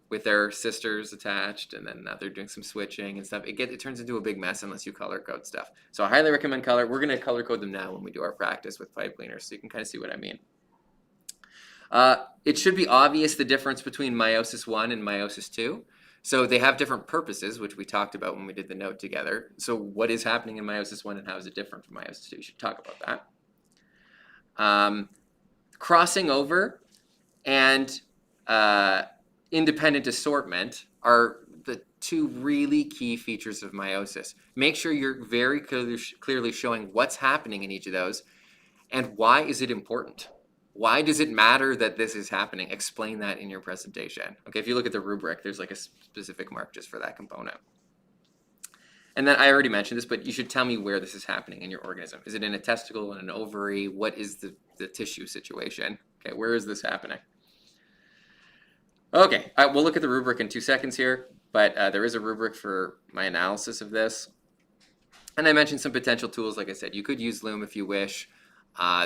With their sisters attached, and then now they're doing some switching and stuff. It turns into a big mess unless you color code stuff. So I highly recommend color. We're going to color code them now when we do our practice with pipe cleaners, so you can kind of see what I mean. It should be obvious the difference between meiosis 1 and meiosis 2. So they have different purposes, which we talked about when we did the note together. So what is happening in meiosis 1 and how is it different from meiosis 2? You should talk about that. Crossing over and independent assortment are the 2 really key features of meiosis. Make sure you're very clearly showing what's happening in each of those and why is it important. Why does it matter that this is happening? Explain that in your presentation. Okay, if you look at the rubric, there's like a specific mark just for that component. And then I already mentioned this, but you should tell me where this is happening in your organism. Is it in a testicle, in an ovary? What is the tissue situation? Okay, where is this happening? Okay, we'll look at the rubric in 2 seconds here, but there is a rubric for my analysis of this. And I mentioned some potential tools. Like I said, you could use Loom if you wish.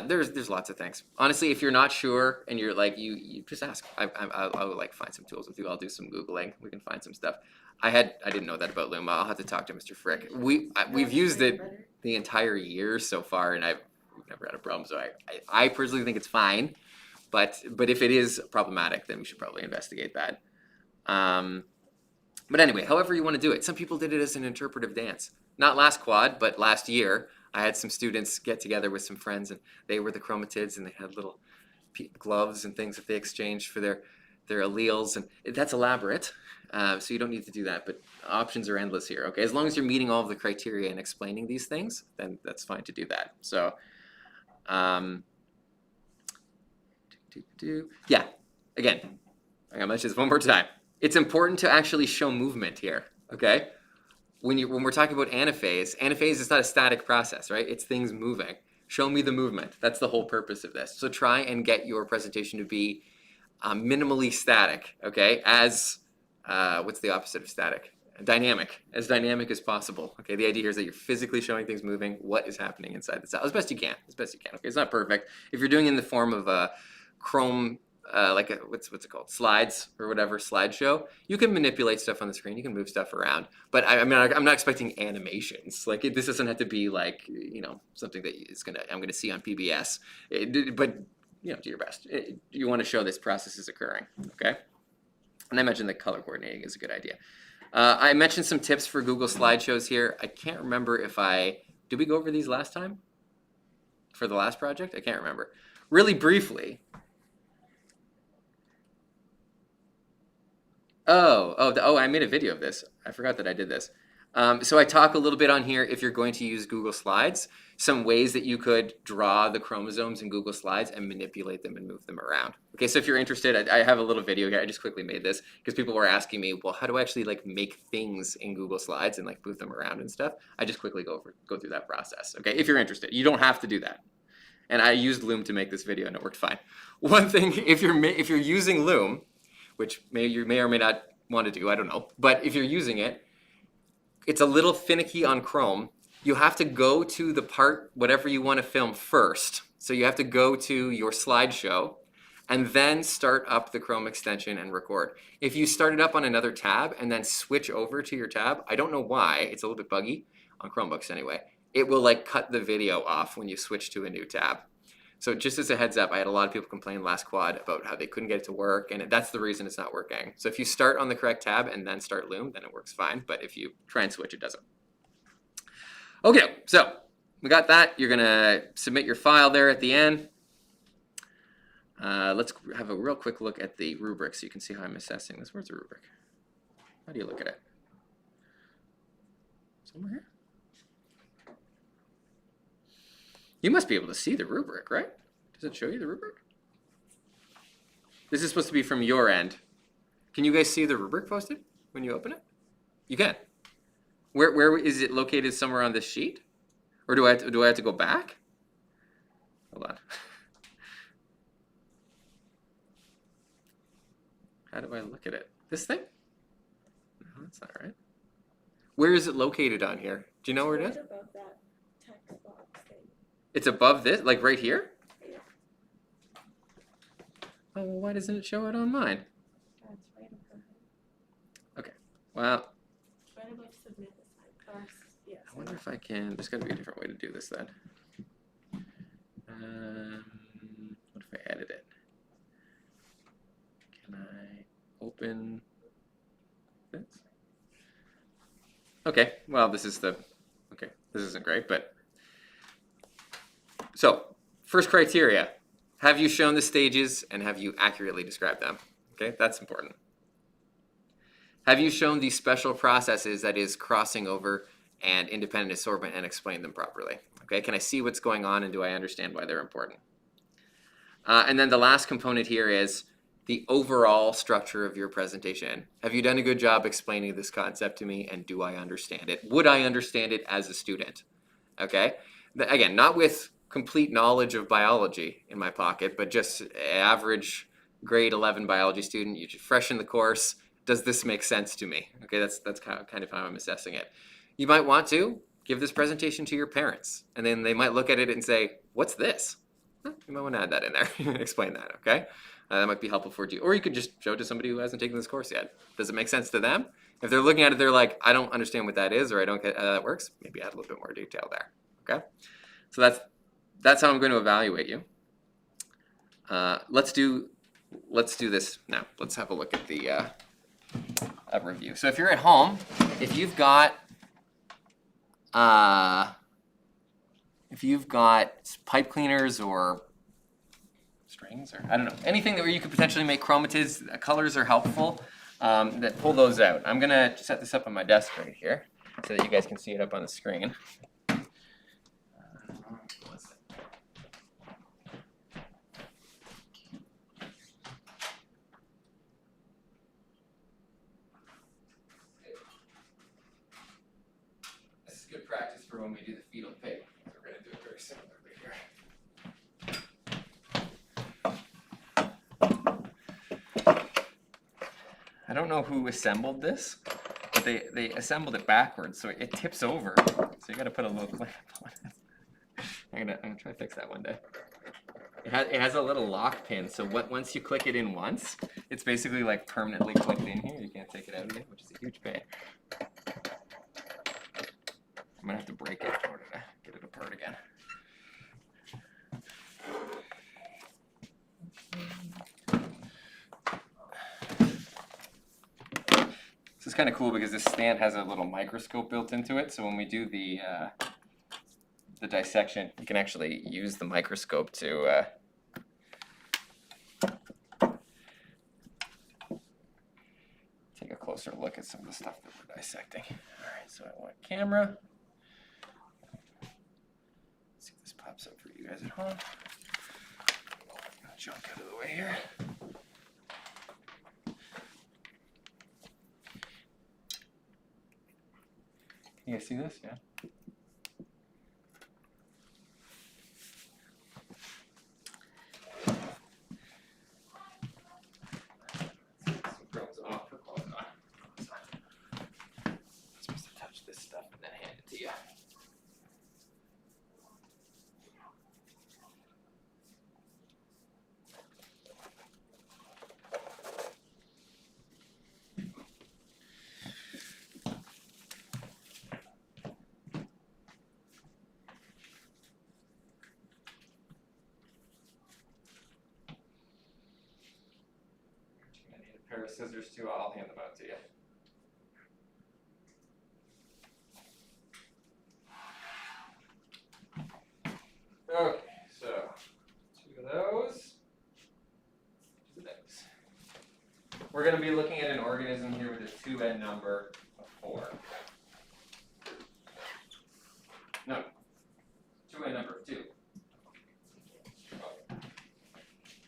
There's lots of things. Honestly, if you're not sure and you're like, you just ask. I'll like find some tools with you. I'll do some Googling. We can find some stuff. I didn't know that about Loom. I'll have to talk to Mr. Frick. We've used it the entire year so far, and we've never had a problem. So I personally think it's fine. But if it is problematic, then we should probably investigate that. But anyway, however you want to do it. Some people did it as an interpretive dance. Not last quad, but last year. I had some students get together with some friends, and they were the chromatids, and they had little gloves and things that they exchanged for their alleles, and that's elaborate, so you don't need to do that, but options are endless here, okay? As long as you're meeting all of the criteria and explaining these things, then that's fine to do that. So, yeah, again, I'm gonna mention this one more time. It's important to actually show movement here, okay? When we're talking about anaphase is not a static process, right? It's things moving. Show me the movement. That's the whole purpose of this. So try and get your presentation to be minimally static, okay? As, what's the opposite of static? dynamic as possible. Okay, the idea here is that you're physically showing things moving, what is happening inside the cell, as best you can, Okay, it's not perfect. If you're doing it in the form of a Chrome, like a, what's it called, slides or whatever, slideshow, you can manipulate stuff on the screen, you can move stuff around. But I mean, I'm not expecting animations. Like this doesn't have to be like, you know, something that I'm gonna see on PBS. But you know, do your best. You want to show this process is occurring. Okay. And I mentioned that color coordinating is a good idea. I mentioned some tips for Google slideshows here. I can't remember if did we go over these last time? For the last project? I can't remember. Really briefly. Oh, I made a video of this. I forgot that I did this. So I talk a little bit on here if you're going to use Google Slides, some ways that you could draw the chromosomes in Google Slides and manipulate them and move them around. Okay, so if you're interested, I have a little video here. I just quickly made this because people were asking me, well, how do I actually like make things in Google Slides and like move them around and stuff? I just quickly go through that process. Okay, if you're interested, you don't have to do that. And I used Loom to make this video and it worked fine. One thing, if you're using Loom, which you may or may not want to do, I don't know, but if you're using it, it's a little finicky on Chrome. You have to go to the part, whatever you want to film first. So you have to go to your slideshow and then start up the Chrome extension and record. If you start it up on another tab and then switch over to your tab, I don't know why, it's a little bit buggy, on Chromebooks anyway, it will like cut the video off when you switch to a new tab. So just as a heads up, I had a lot of people complain last quad about how they couldn't get it to work, and that's the reason it's not working. So if you start on the correct tab and then start Loom, then it works fine, but if you try and switch, it doesn't. Okay, so we got that. You're gonna submit your file there at the end. Let's have a real quick look at the rubric so you can see how I'm assessing this. Where's the rubric? How do you look at it? Somewhere here? You must be able to see the rubric, right? Does it show you the rubric? This is supposed to be from your end. Can you guys see the rubric posted when you open it? You can. Where is it located? Somewhere on this sheet? Or do I have to go back? Hold on. How do I look at it? This thing? No, that's not right. Where is it located on here? Do you know where it is? Right above that text box thing. It's above this, like right here? Yeah. Oh, well, why doesn't it show it on mine? That's right above it. Okay, well, Right above submit the sign. Or, yeah, I wonder if I can, there's gotta be a different way to do this then. What if I edit it? Can I open this? Okay, well, this isn't great, but. So, first criteria, have you shown the stages and have you accurately described them? Okay, that's important. Have you shown these special processes, that is crossing over and independent assortment, and explained them properly? Okay, can I see what's going on and do I understand why they're important? And then the last component here is the overall structure of your presentation. Have you done a good job explaining this concept to me and do I understand it? Would I understand it as a student? Okay, again, not with complete knowledge of biology in my pocket, but just average grade 11 biology student, you just fresh in the course. Does this make sense to me? Okay, that's kind of how I'm assessing it. You might want to give this presentation to your parents, and then they might look at it and say, what's this? You might want to add that in there and explain that, okay? That might be helpful for you. Or you could just show it to somebody who hasn't taken this course yet. Does it make sense to them? If they're looking at it, they're like, I don't understand what that is, or I don't get how that works, maybe add a little bit more detail there, okay? So that's how I'm going to evaluate you. Let's do this now. Let's have a look at the review. So if you're at home, if you've got pipe cleaners or strings, or I don't know, anything that where you could potentially make chromatids, colors are helpful. That pull those out. I'm gonna set this up on my desk right here so that you guys can see it up on the screen. This is good practice for when we do the fetal pig. We're gonna do it very similarly here. I don't know who assembled this, but they assembled it backwards, so it tips over. So you got to put a little clamp on it. I'm gonna try to fix that one day. It has a little lock pin, so once you click it in once, it's basically like permanently clicked in here. You can't take it out again, which is a huge pain. I'm gonna have to break it in order to get it apart again. This is kind of cool because this stand has a little microscope built into it, so when we do the dissection, you can actually use the microscope to take a closer look at some of the stuff that we're dissecting. All right, so I want camera. Let's see if this pops up for you guys at home. Junk out of the way here. You guys see this? Yeah. Supposed to touch this stuff and then hand it to you. Pair of scissors too, I'll hand them out to you. Okay, so 2 of those. 2 of those. We're going to be looking at an organism here with a 2N number of 4. No, 2N number of 2. Okay.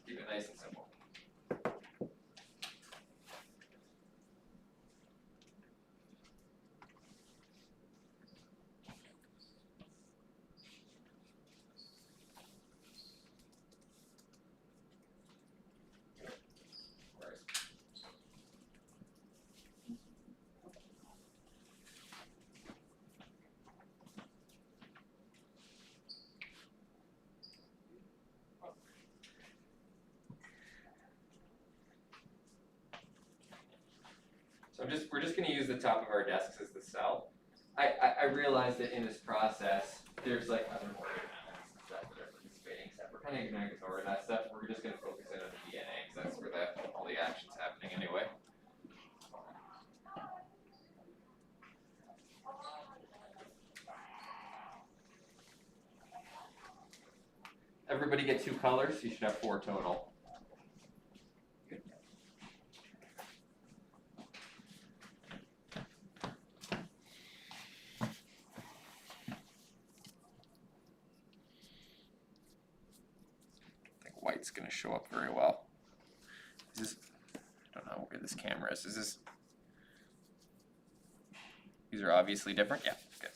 Keep it nice and simple. So we're just going to use the top of our desks as the cell. I realize that in this process, there's like other organelles and stuff that are participating, except we're kind of going to ignore that stuff. We're just going to focus in on the DNA, because that's where all the action's happening anyway. Everybody get 2 colors, so you should have 4 total. White's going to show up very well. Is this, I don't know where this camera is. Is this, these are obviously different? Yeah, good.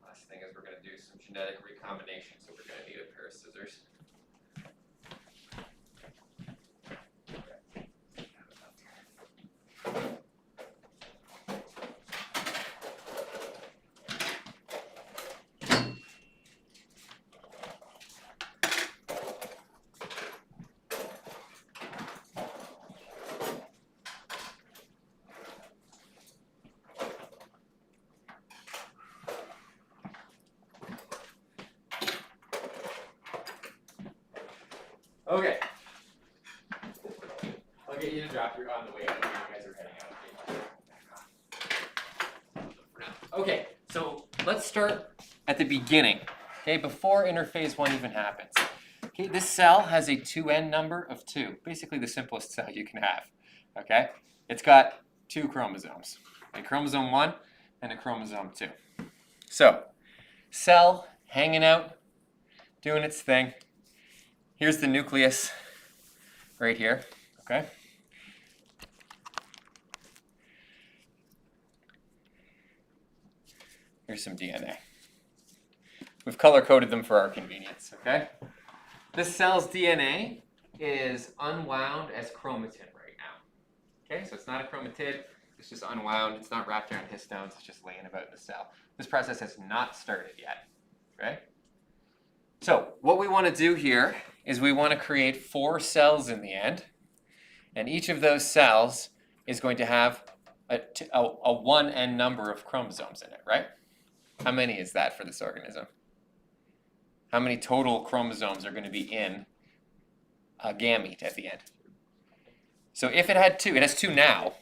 Last thing is we're going to do some genetic recombination, so we're going to need a pair of scissors. Okay. I'll get you to drop your on the way out when you guys are heading out. Okay, so let's start at the beginning. Okay, before interphase 1 even happens. Okay, this cell has a 2N number of 2, basically the simplest cell you can have. Okay, it's got 2 chromosomes, a chromosome 1 and a chromosome 2. So, cell hanging out, doing its thing. Here's the nucleus right here, okay? Here's some DNA. We've color-coded them for our convenience, okay? This cell's DNA is unwound as chromatin right now. Okay, so it's not a chromatid, it's just unwound, it's not wrapped around histones, it's just laying about in the cell. This process has not started yet, okay? So what we want to do here is we want to create 4 cells in the end, and each of those cells is going to have a 1n number of chromosomes in it, right? How many is that for this organism? How many total chromosomes are going to be in a gamete at the end? So if it had 2, it has 2 now,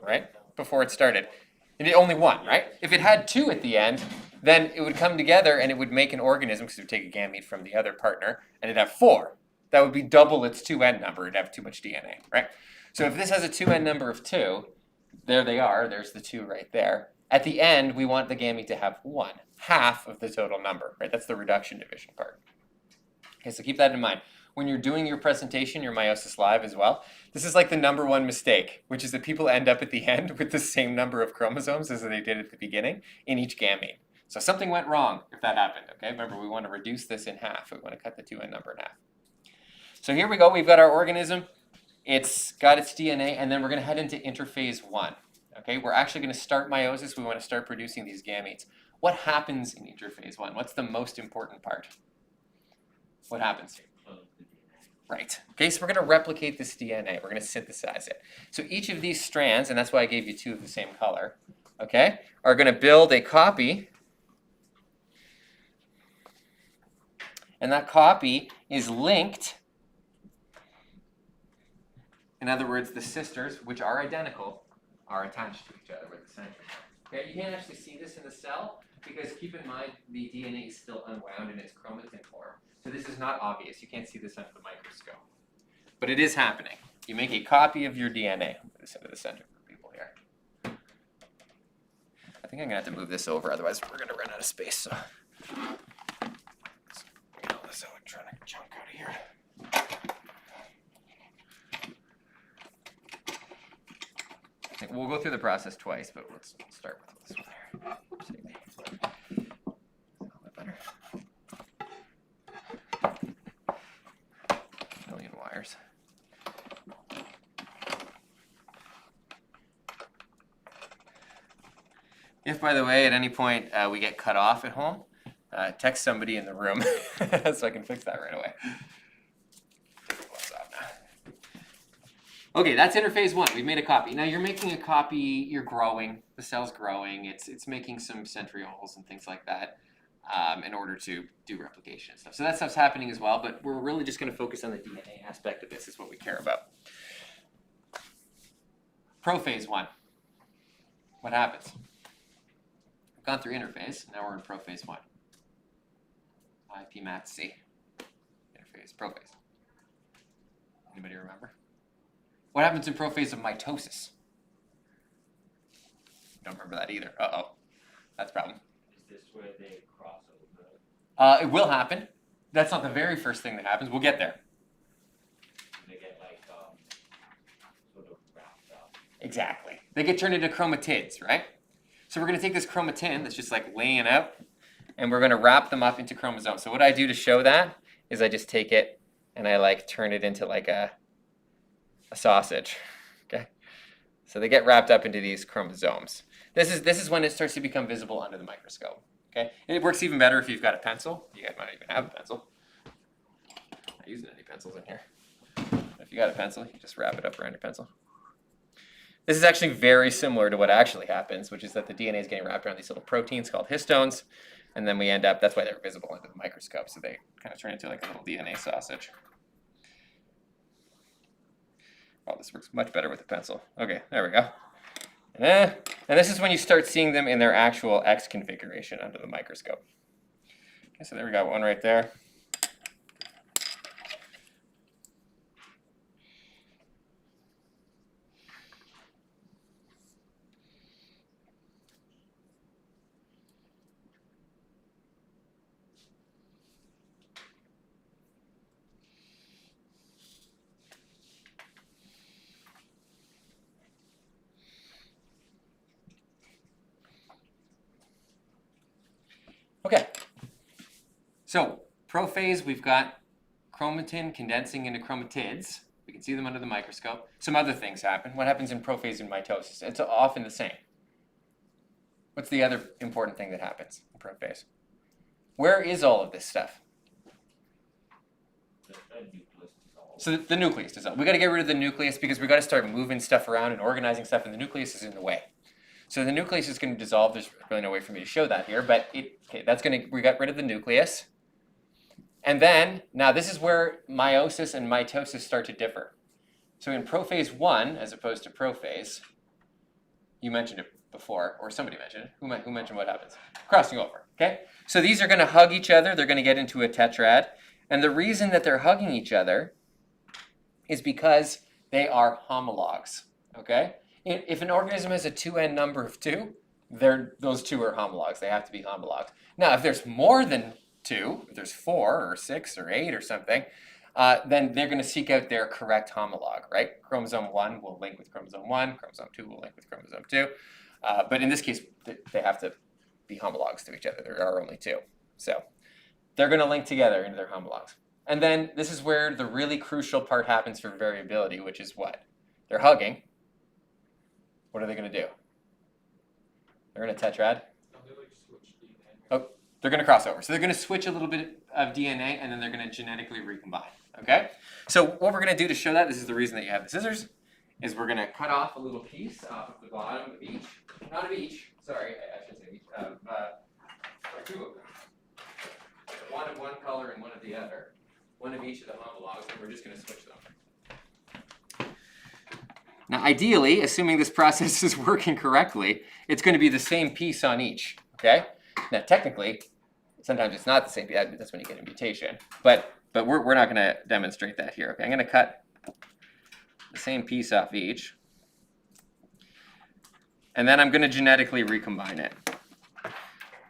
right? Before it started. It had only 1, right? If it had 2 at the end, then it would come together and it would make an organism, because it would take a gamete from the other partner, and it'd have 4. That would be double its 2n number. It'd have too much DNA, right? So if this has a 2n number of 2, there they are, there's the 2 right there. At the end, we want the gamete to have 1, half of the total number, right? That's the reduction division part. Okay, so keep that in mind. When you're doing your presentation, your Meiosis Live as well, this is like the #1 mistake, which is that people end up at the end with the same number of chromosomes as they did at the beginning in each gamete. So something went wrong if that happened, okay? Remember, we want to reduce this in half. We want to cut the 2n number in half. So here we go. We've got our organism. It's got its DNA, and then we're going to head into interphase 1. Okay, we're actually going to start meiosis. We want to start producing these gametes. What happens in interphase 1? What's the most important part? What happens? Right. Okay, so we're going to replicate this DNA. We're going to synthesize it. So each of these strands, and that's why I gave you 2 of the same color, okay, are going to build a copy. And that copy is linked. In other words, the sisters, which are identical, are attached to each other with the center. Okay, you can't actually see this in the cell because keep in mind the DNA is still unwound in its chromatin form. So this is not obvious. You can't see this under the microscope. But it is happening. You make a copy of your DNA. I'll put this into the center for people here. I think I'm going to have to move this over, otherwise we're going to run out of space. So let's get all this electronic junk out of here. We'll go through the process twice, but let's start with this one here. Oops, a little bit better. A million wires. If, by the way, at any point we get cut off at home, text somebody in the room so I can fix that right away. Okay, that's interphase 1. We've made a copy. Now you're making a copy, you're growing, the cell's growing, it's making some centrioles and things like that in order to do replication and stuff. So that stuff's happening as well, but we're really just going to focus on the DNA aspect of this is what we care about. Prophase 1. What happens? We've gone through interphase, now we're in prophase 1. IPMAT-C. Interphase, prophase. Anybody remember? What happens in prophase of mitosis? Don't remember that either. Uh-oh. That's a problem. Is this where they cross over? It will happen. That's not the very first thing that happens. We'll get there. They get like sort of wrapped up. Exactly. They get turned into chromatids, right? So we're going to take this chromatin that's just like laying out, and we're going to wrap them up into chromosomes. So what I do to show that is I just take it and I like turn it into like a sausage. Okay, so they get wrapped up into these chromosomes. This is when it starts to become visible under the microscope. Okay, and it works even better if you've got a pencil. You guys might even have a pencil. I'm not using any pencils in here. If you got a pencil, you just wrap it up around your pencil. This is actually very similar to what actually happens, which is that the DNA is getting wrapped around these little proteins called histones, and then we end up. That's why they're visible under the microscope. So they kind of turn into like a little DNA sausage. Oh, this works much better with a pencil. Okay, there we go. And this is when you start seeing them in their actual X configuration under the microscope. Okay, so there we got one right there. Okay, so prophase, we've got chromatin condensing into chromatids. We can see them under the microscope. Some other things happen. What happens in prophase and mitosis? It's often the same. What's the other important thing that happens in prophase? Where is all of this stuff? So the nucleus dissolves. We got to get rid of the nucleus because we got to start moving stuff around and organizing stuff, and the nucleus is in the way. So the nucleus is going to dissolve. There's really no way for me to show that here, but we got rid of the nucleus. And then, now this is where meiosis and mitosis start to differ. So in prophase 1, as opposed to prophase, you mentioned it before, or somebody mentioned it. Who mentioned what happens? Crossing over, okay? So these are going to hug each other. They're going to get into a tetrad. And the reason that they're hugging each other is because they are homologs, okay? If an organism has a 2n number of 2, those two are homologs. They have to be homologs. Now, if there's more than 2, if there's 4 or 6 or 8 or something, then they're going to seek out their correct homolog, right? Chromosome 1 will link with chromosome 1, chromosome 2 will link with chromosome 2. But in this case, they have to be homologs to each other. There are only 2. So they're going to link together into their homologs. And then this is where the really crucial part happens for variability, which is what? They're hugging. What are they going to do? They're going to tetrad. Oh, they're going to cross over. So they're going to switch a little bit of DNA, and then they're going to genetically recombine. Okay? So what we're going to do to show that, this is the reason that you have the scissors, is we're going to cut off a little piece off of the bottom of each. Not of each. Sorry, I should say each. Or 2 of them. One of one color and one of the other. One of each of the homologs, and we're just going to switch them. Now, ideally, assuming this process is working correctly, it's going to be the same piece on each, okay? Now, technically, sometimes it's not the same piece. That's when you get a mutation. But we're not going to demonstrate that here, okay? I'm going to cut the same piece off each. And then I'm going to genetically recombine it.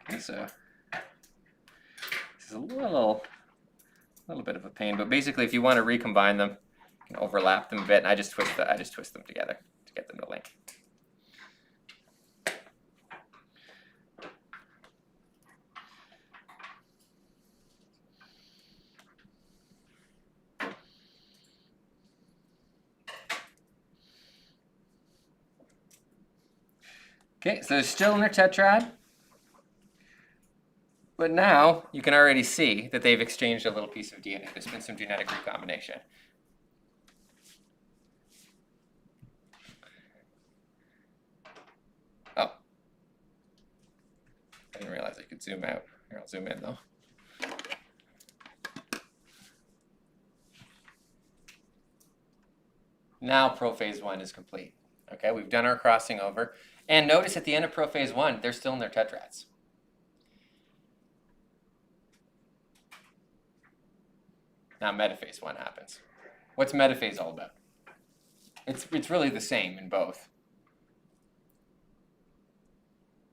Okay, so this is a little bit of a pain, but basically, if you want to recombine them, you can overlap them a bit, and I just twist them together to get them to link. Okay, so they're still in their tetrad. But now you can already see that they've exchanged a little piece of DNA. There's been some genetic recombination. Oh. I didn't realize I could zoom out. Here, I'll zoom in though. Now prophase 1 is complete. Okay, we've done our crossing over. And notice at the end of prophase 1, they're still in their tetrads. Now metaphase 1 happens. What's metaphase all about? It's really the same in both.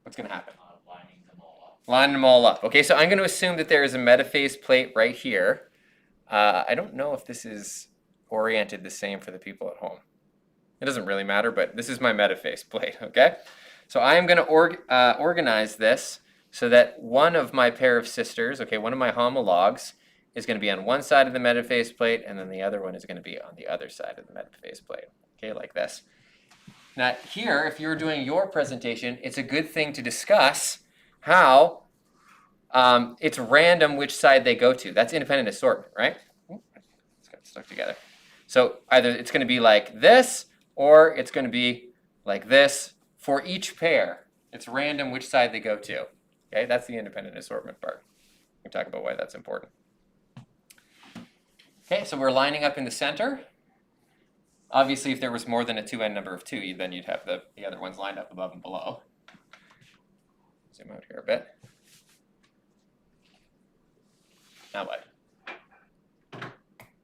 What's going to happen? Lining them all up. Line them all up. Okay, so I'm going to assume that there is a metaphase plate right here. I don't know if this is oriented the same for the people at home. It doesn't really matter, but this is my metaphase plate, okay? So I am going to organize this so that one of my pair of sisters, okay, one of my homologs, is going to be on one side of the metaphase plate, and then the other one is going to be on the other side of the metaphase plate, okay, like this. Now here, if you're doing your presentation, it's a good thing to discuss how it's random which side they go to. That's independent assortment, right? It's got stuck together. So either it's going to be like this, or it's going to be like this for each pair. It's random which side they go to. Okay, that's the independent assortment part. We'll talk about why that's important. Okay, so we're lining up in the center. Obviously, if there was more than a 2n number of 2, then you'd have the other ones lined up above and below. Zoom out here a bit. Now what?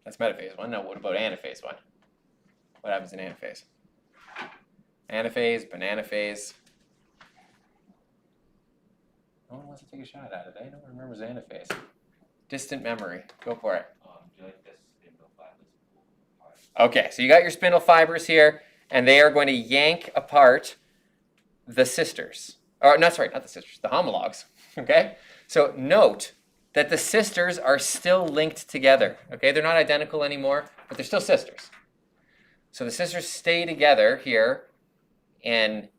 That's metaphase 1. Now what about anaphase 1? What happens in anaphase? Anaphase, banana phase. No one wants to take a shot at it, eh? No one remembers anaphase. Distant memory. Go for it. Do you like this spindle fibers? Okay, so you got your spindle fibers here, and they are going to yank apart the sisters. Or, no, sorry, not the sisters, the homologs. Okay? So note that the sisters are still linked together. Okay, they're not identical anymore, but they're still sisters. So the sisters stay together here in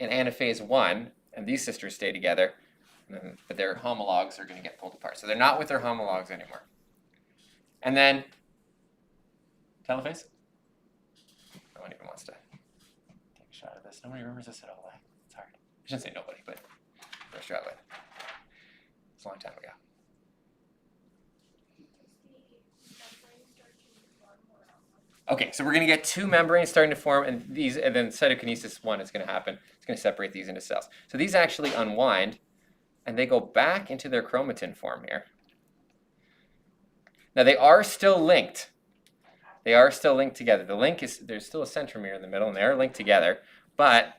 anaphase 1, and these sisters stay together, but their homologs are going to get pulled apart. So they're not with their homologs anymore. And then telophase? No one even wants to take a shot at this. Nobody remembers this at all. It's hard. I shouldn't say nobody, but they're struggling. It's a long time ago. Okay, so we're going to get 2 membranes starting to form, and then cytokinesis 1 is going to happen. It's going to separate these into cells. So these actually unwind, and they go back into their chromatin form here. Now they are still linked. They are still linked together. The link is, there's still a centromere in the middle, and they are linked together, but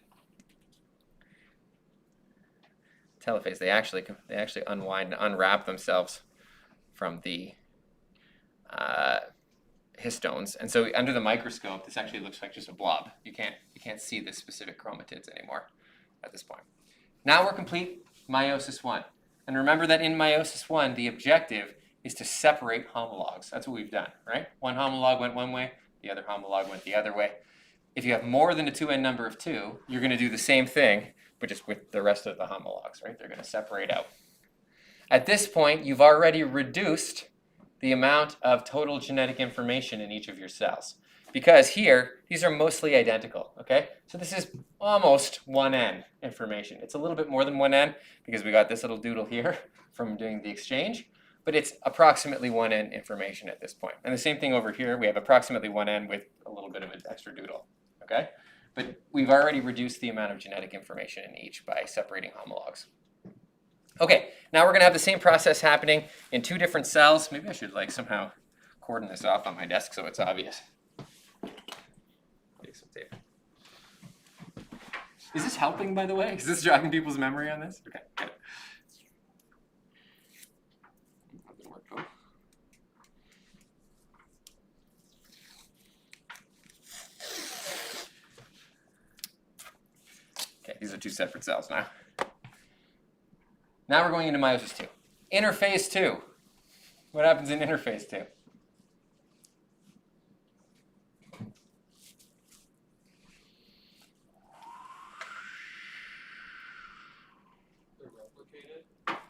telophase, they actually unwind and unwrap themselves from the histones, and so under the microscope, this actually looks like just a blob. You can't see the specific chromatids anymore at this point. Now we're complete meiosis 1, and remember that in meiosis 1, the objective is to separate homologs. That's what we've done, right? One homolog went one way, the other homolog went the other way. If you have more than a 2n number of 2, you're going to do the same thing, but just with the rest of the homologs, right? They're going to separate out. At this point, you've already reduced the amount of total genetic information in each of your cells. Because here, these are mostly identical, okay? So this is almost 1n information. It's a little bit more than 1n because we got this little doodle here from doing the exchange, but it's approximately 1n information at this point. And the same thing over here, we have approximately 1n with a little bit of an extra doodle, okay? But we've already reduced the amount of genetic information in each by separating homologs. Okay, now we're going to have the same process happening in 2 different cells. Maybe I should somehow cordon this off on my desk so it's obvious. Take some tape. Is this helping, by the way? Is this jogging people's memory on this? Okay, good. Okay, these are 2 separate cells now. Now we're going into meiosis 2. Interphase 2. What happens in interphase 2? They're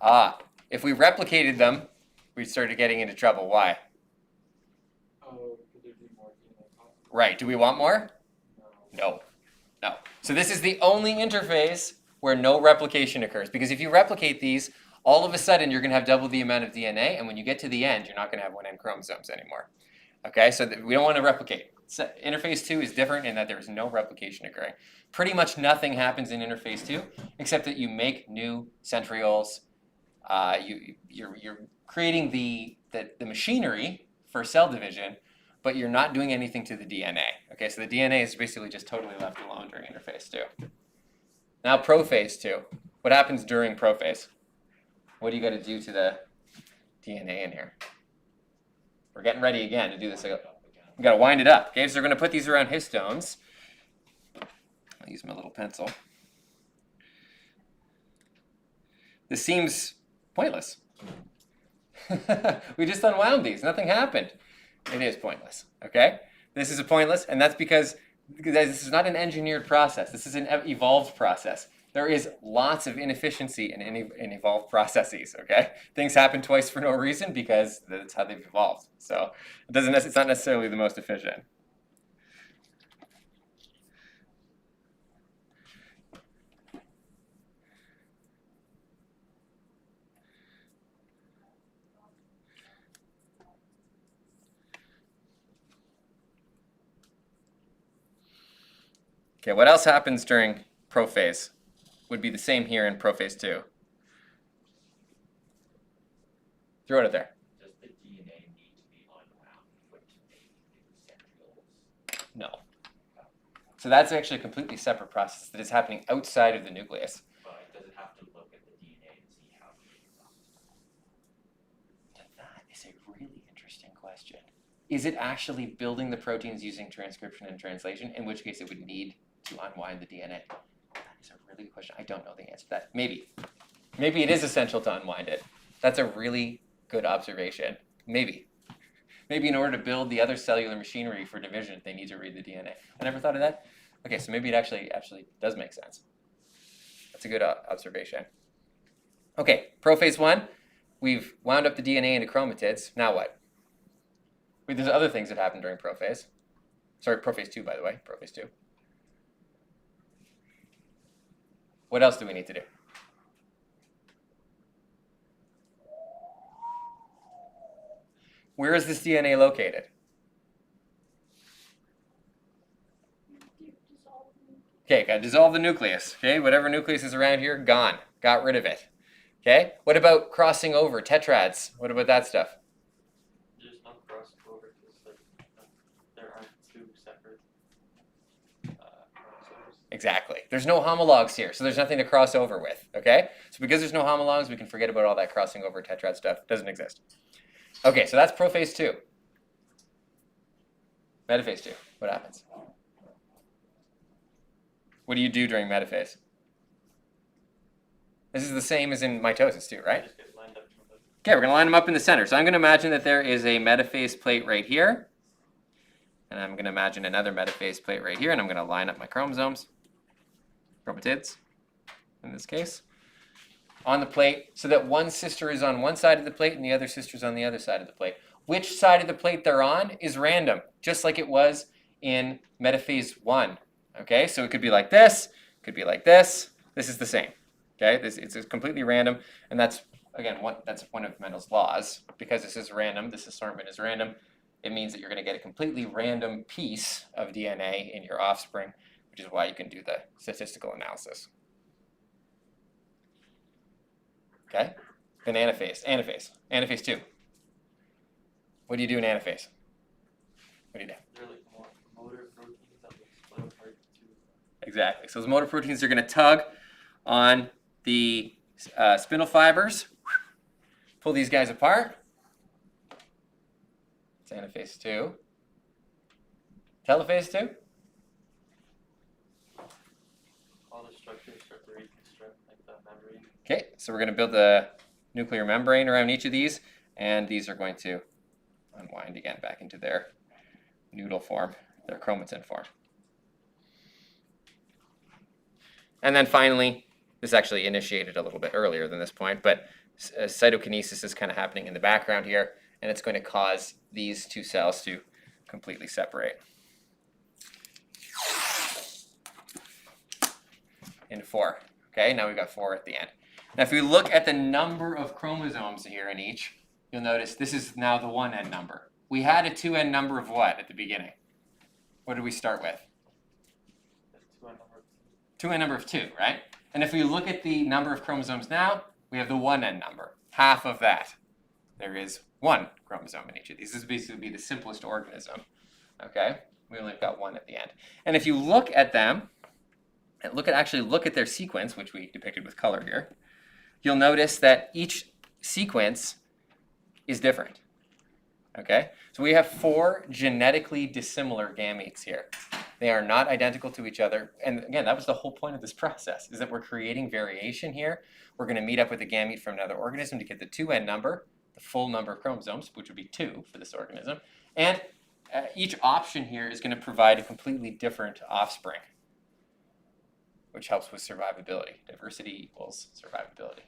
replicated. If we replicated them, we started getting into trouble. Why? Oh, could there be more DNA copies? Right. Do we want more? No. No. So this is the only interphase where no replication occurs. Because if you replicate these, all of a sudden you're going to have double the amount of DNA, and when you get to the end, you're not going to have 1n chromosomes anymore. Okay, so we don't want to replicate. So interphase 2 is different in that there is no replication occurring. Pretty much nothing happens in interphase 2, except that you make new centrioles. You're creating the machinery for cell division, but you're not doing anything to the DNA. Okay, so the DNA is basically just totally left alone during interphase 2. Now prophase 2. What happens during prophase? What do you got to do to the DNA in here? We're getting ready again to do this. We got to wind it up. Okay, so we're going to put these around histones. I'll use my little pencil. This seems pointless. We just unwound these. Nothing happened. It is pointless. Okay? This is pointless, and that's because this is not an engineered process. This is an evolved process. There is lots of inefficiency in evolved processes, okay? Things happen twice for no reason because that's how they've evolved. So it's not necessarily the most efficient. Okay, what else happens during prophase? Would be the same here in prophase 2. Throw it out there. Does the DNA need to be unwound for it to make new centrioles? No. So that's actually a completely separate process that is happening outside of the nucleus. But does it have to look at the DNA to see how to make it? That is a really interesting question. Is it actually building the proteins using transcription and translation, in which case it would need to unwind the DNA? That is a really good question. I don't know the answer to that. Maybe. Maybe it is essential to unwind it. That's a really good observation. Maybe. Maybe in order to build the other cellular machinery for division, they need to read the DNA. I never thought of that. Okay, so maybe it actually does make sense. That's a good observation. Okay, prophase 1, we've wound up the DNA into chromatids. Now what? Wait, there's other things that happen during prophase. Sorry, prophase 2, by the way, prophase 2. What else do we need to do? Where is this DNA located? Okay, got to dissolve the nucleus. Okay, whatever nucleus is around here, gone. Got rid of it. Okay, what about crossing over, tetrads? What about that stuff? There's no crossover because there aren't two separate chromosomes. Exactly. There's no homologs here, so there's nothing to cross over with. Okay, so because there's no homologs, we can forget about all that crossing over tetrad stuff. Doesn't exist. Okay, so that's prophase 2. Metaphase 2, what happens? What do you do during metaphase? This is the same as in mitosis too, right? Just get lined up in the Okay, we're going to line them up in the center. So I'm going to imagine that there is a metaphase plate right here. And I'm going to imagine another metaphase plate right here. And I'm going to line up my chromosomes, chromatids in this case, on the plate so that one sister is on one side of the plate and the other sister is on the other side of the plate. Which side of the plate they're on is random, just like it was in metaphase 1. Okay, so it could be like this, could be like this. This is the same. Okay, it's completely random, and that's again that's one of Mendel's laws. Because this is random, this assortment is random. It means that you're going to get a completely random piece of DNA in your offspring, which is why you can do the statistical analysis. Okay, then anaphase 2. What do you do in anaphase? What do you do? They're like more motor proteins that will split apart to Exactly. So those motor proteins are going to tug on the spindle fibers, pull these guys apart. It's anaphase 2. Telophase 2. all the structures start to reconstruct like the membrane. Okay, so we're going to build the nuclear membrane around each of these, and these are going to unwind again back into their noodle form, their chromatin form. And then finally, this actually initiated a little bit earlier than this point, but cytokinesis is kind of happening in the background here, and it's going to cause these two cells to completely separate into 4. Okay, now we've got 4 at the end. Now if we look at the number of chromosomes here in each, you'll notice this is now the 1n number. We had a 2n number of what at the beginning? What did we start with? The 2n number 2n number of 2, right? And if we look at the number of chromosomes now, we have the 1n number, half of that. There is 1 chromosome in each of these. This would basically be the simplest organism, okay? We only got 1 at the end. And if you look at them, and look at their sequence, which we depicted with color here, you'll notice that each sequence is different, okay? So we have 4 genetically dissimilar gametes here. They are not identical to each other. And again, that was the whole point of this process, is that we're creating variation here. We're going to meet up with a gamete from another organism to get the 2n number, the full number of chromosomes, which would be 2 for this organism. And each option here is going to provide a completely different offspring, which helps with survivability. Diversity equals survivability.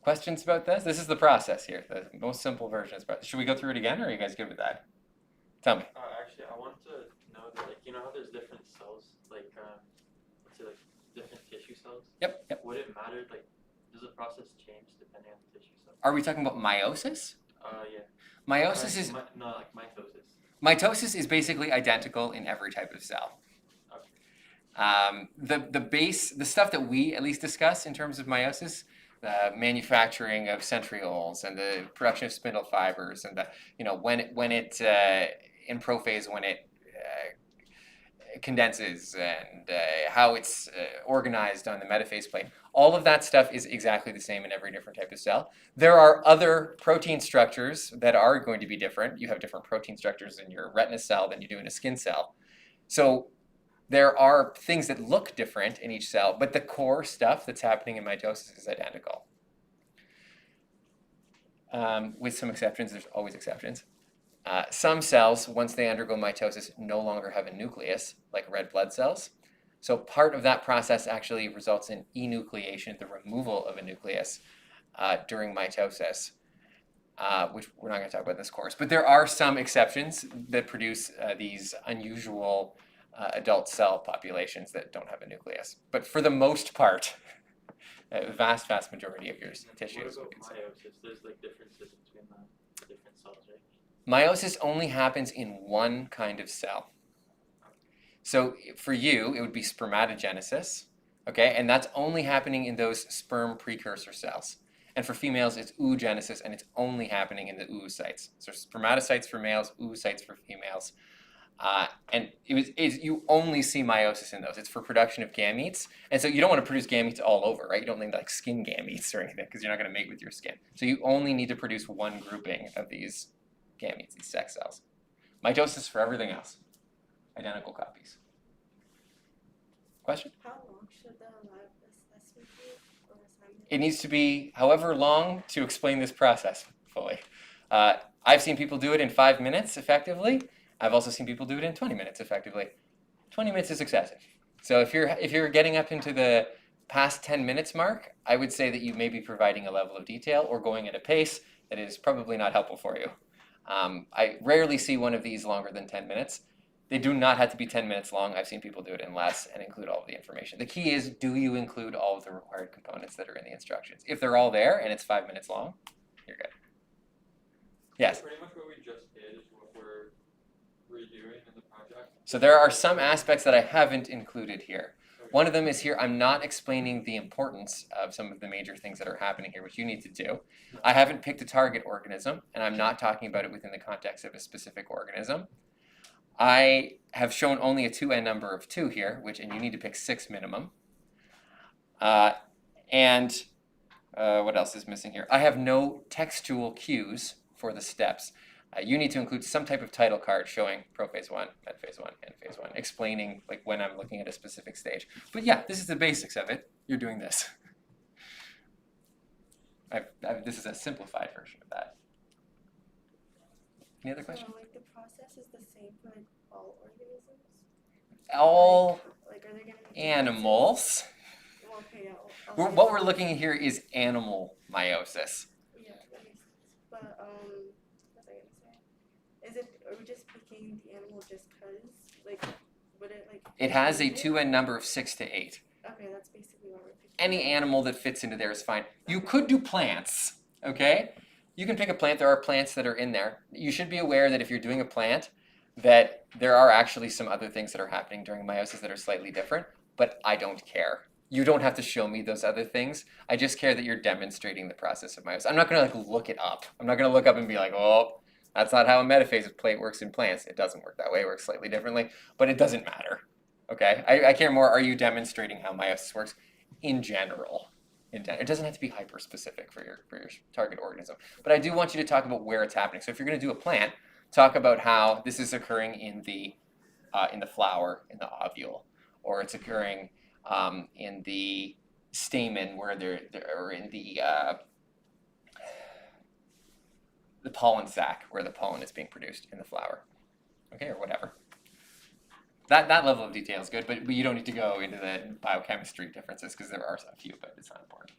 Questions about this? This is the process here. The most simple version is. Should we go through it again, or are you guys good with that? Tell me. Actually, I want to know that, like, you know how there's different cells, like, let's say, like, different tissue cells? Yep. Would it matter, like, does the process change depending on the tissue cell? Are we talking about meiosis? Yeah. Meiosis is No, like mitosis. mitosis is basically identical in every type of cell. The stuff that we at least discuss in terms of meiosis, the manufacturing of centrioles and the production of spindle fibers, and the when it in prophase when it condenses and how it's organized on the metaphase plate. All of that stuff is exactly the same in every different type of cell. There are other protein structures that are going to be different. You have different protein structures in your retina cell than you do in a skin cell. So there are things that look different in each cell, but the core stuff that's happening in mitosis is identical. With some exceptions, there's always exceptions. Some cells, once they undergo mitosis, no longer have a nucleus, like red blood cells. So part of that process actually results in enucleation, the removal of a nucleus during mitosis, which we're not going to talk about in this course. But there are some exceptions that produce these unusual adult cell populations that don't have a nucleus. But for the most part, a vast majority of your tissues. What about meiosis? There's like differences between the different cells, right? Meiosis only happens in one kind of cell. So for you, it would be spermatogenesis, okay? And that's only happening in those sperm precursor cells. And for females, it's oogenesis, and it's only happening in the oocytes. So spermatocytes for males, oocytes for females. And you only see meiosis in those. It's for production of gametes. And so you don't want to produce gametes all over, right? You don't need like skin gametes or anything because you're not going to mate with your skin. So you only need to produce one grouping of these gametes, these sex cells. Mitosis for everything else. Identical copies. Question? How long should the lab assessment be or assignment? It needs to be however long to explain this process fully. I've seen people do it in 5 minutes effectively. I've also seen people do it in 20 minutes effectively. 20 minutes is excessive. So if you're getting up into the past 10 minutes mark, I would say that you may be providing a level of detail or going at a pace that is probably not helpful for you. I rarely see one of these longer than 10 minutes. They do not have to be 10 minutes long. I've seen people do it in less and include all of the information. The key is, do you include all of the required components that are in the instructions? If they're all there and it's 5 minutes long, you're good. Yes? Pretty much what we just did is what we're redoing in the project. So there are some aspects that I haven't included here. One of them is here, I'm not explaining the importance of some of the major things that are happening here, which you need to do. I haven't picked a target organism, and I'm not talking about it within the context of a specific organism. I have shown only a 2n number of 2 here, and you need to pick 6 minimum. What else is missing here? I have no textual cues for the steps. You need to include some type of title card showing prophase 1, metaphase 1, and phase 1, explaining like when I'm looking at a specific stage. But yeah, this is the basics of it. You're doing this. This is a simplified version of that. Any other questions? So like the process is the same for like all organisms? All Like are there gonna be animals. Well, okay, yeah. I'll What we're looking at here is animal meiosis. Yeah, that makes sense. But what was I gonna say? Are we just picking the animal just cause? Like would it like It has a change it? 2n number of 6 to 8. Okay, that's basically what we're picking. Any animal that fits into there is fine. You could do plants, okay? You can pick a plant. There are plants that are in there. You should be aware that if you're doing a plant, that there are actually some other things that are happening during meiosis that are slightly different, but I don't care. You don't have to show me those other things. I just care that you're demonstrating the process of meiosis. I'm not gonna like look it up. I'm not gonna look up and be like, oh, that's not how a metaphase plate works in plants. It doesn't work that way. It works slightly differently, but it doesn't matter, okay? I care more, are you demonstrating how meiosis works in general? It doesn't have to be hyper-specific for your target organism. But I do want you to talk about where it's happening. So if you're going to do a plant, talk about how this is occurring in the flower, in the ovule, or it's occurring in the stamen where or in the pollen sac where the pollen is being produced in the flower, okay, or whatever. That level of detail is good, but you don't need to go into the biochemistry differences because there are a few, but it's not important.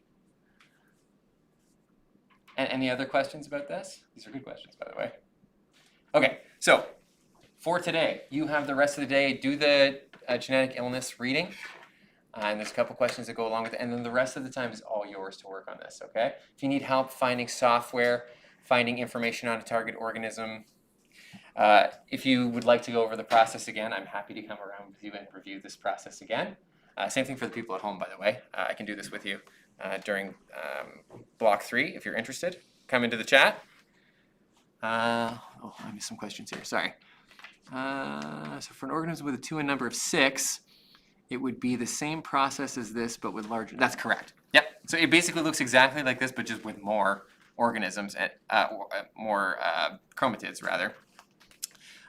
And any other questions about this? These are good questions, by the way. Okay, so for today, you have the rest of the day. Do the genetic illness reading, and there's a couple questions that go along with it, and then the rest of the time is all yours to work on this, okay? If you need help finding software, finding information on a target organism, if you would like to go over the process again, I'm happy to come around with you and review this process again. Same thing for the people at home, by the way. I can do this with you during block 3 if you're interested. Come into the chat. I missed some questions here, sorry. So for an organism with a 2n number of 6, it would be the same process as this, but with larger, that's correct. Yep, so it basically looks exactly like this, but just with more organisms, and more chromatids rather.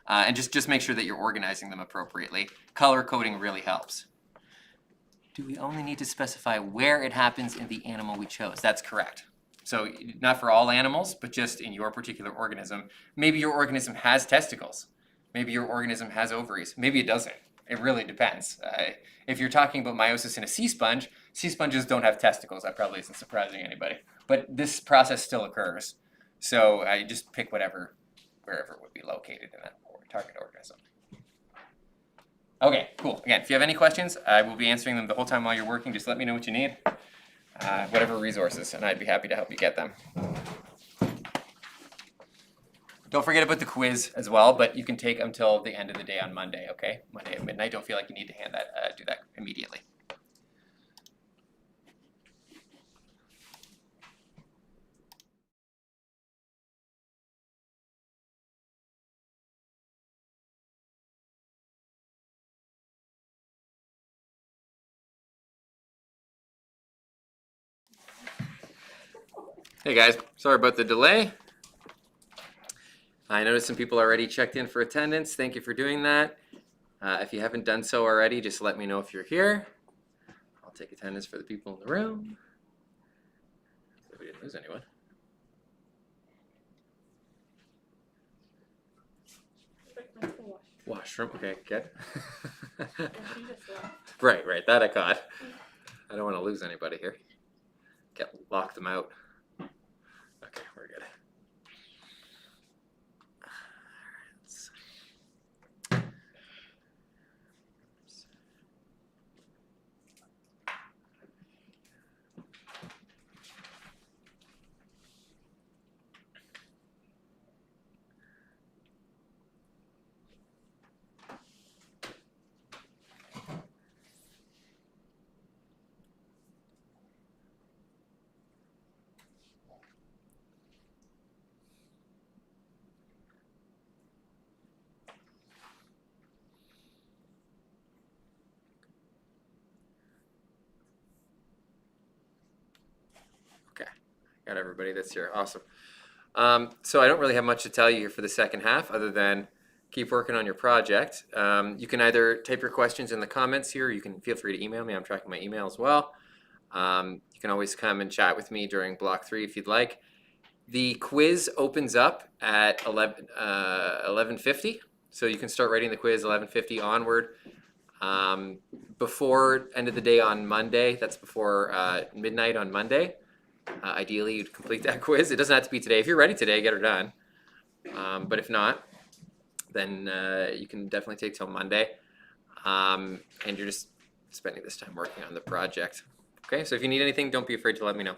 And just make sure that you're organizing them appropriately. Color coding really helps. Do we only need to specify where it happens in the animal we chose? That's correct. So not for all animals, but just in your particular organism. Maybe your organism has testicles. Maybe your organism has ovaries. Maybe it doesn't. It really depends. If you're talking about meiosis in a sea sponges don't have testicles. That probably isn't surprising anybody. But this process still occurs. So you just pick wherever it would be located in that target organism. Okay, cool. Again, if you have any questions, I will be answering them the whole time while you're working. Just let me know what you need, whatever resources, and I'd be happy to help you get them. Don't forget about the quiz as well, but you can take until the end of the day on Monday, okay? Monday at midnight. Don't feel like you need to do that immediately. Hey guys, sorry about the delay. I noticed some people already checked in for attendance. Thank you for doing that. If you haven't done so already, just let me know if you're here. I'll take attendance for the people in the room. We didn't lose anyone. Washroom, okay, good. Right, that I caught. I don't want to lose anybody here. Lock them out. Okay, we're good. Got everybody that's here. Awesome. So I don't really have much to tell you here for the second half other than keep working on your project. You can either type your questions in the comments here, or you can feel free to email me. I'm tracking my email as well. You can always come and chat with me during block 3 if you'd like. The quiz opens up at 11:50, so you can start writing the quiz 11:50 onward. Before end of the day on Monday, that's before midnight on Monday. Ideally, you'd complete that quiz. It doesn't have to be today. If you're ready today, get her done. But if not, then you can definitely take till Monday. And you're just spending this time working on the project. Okay, so if you need anything, don't be afraid to let me know.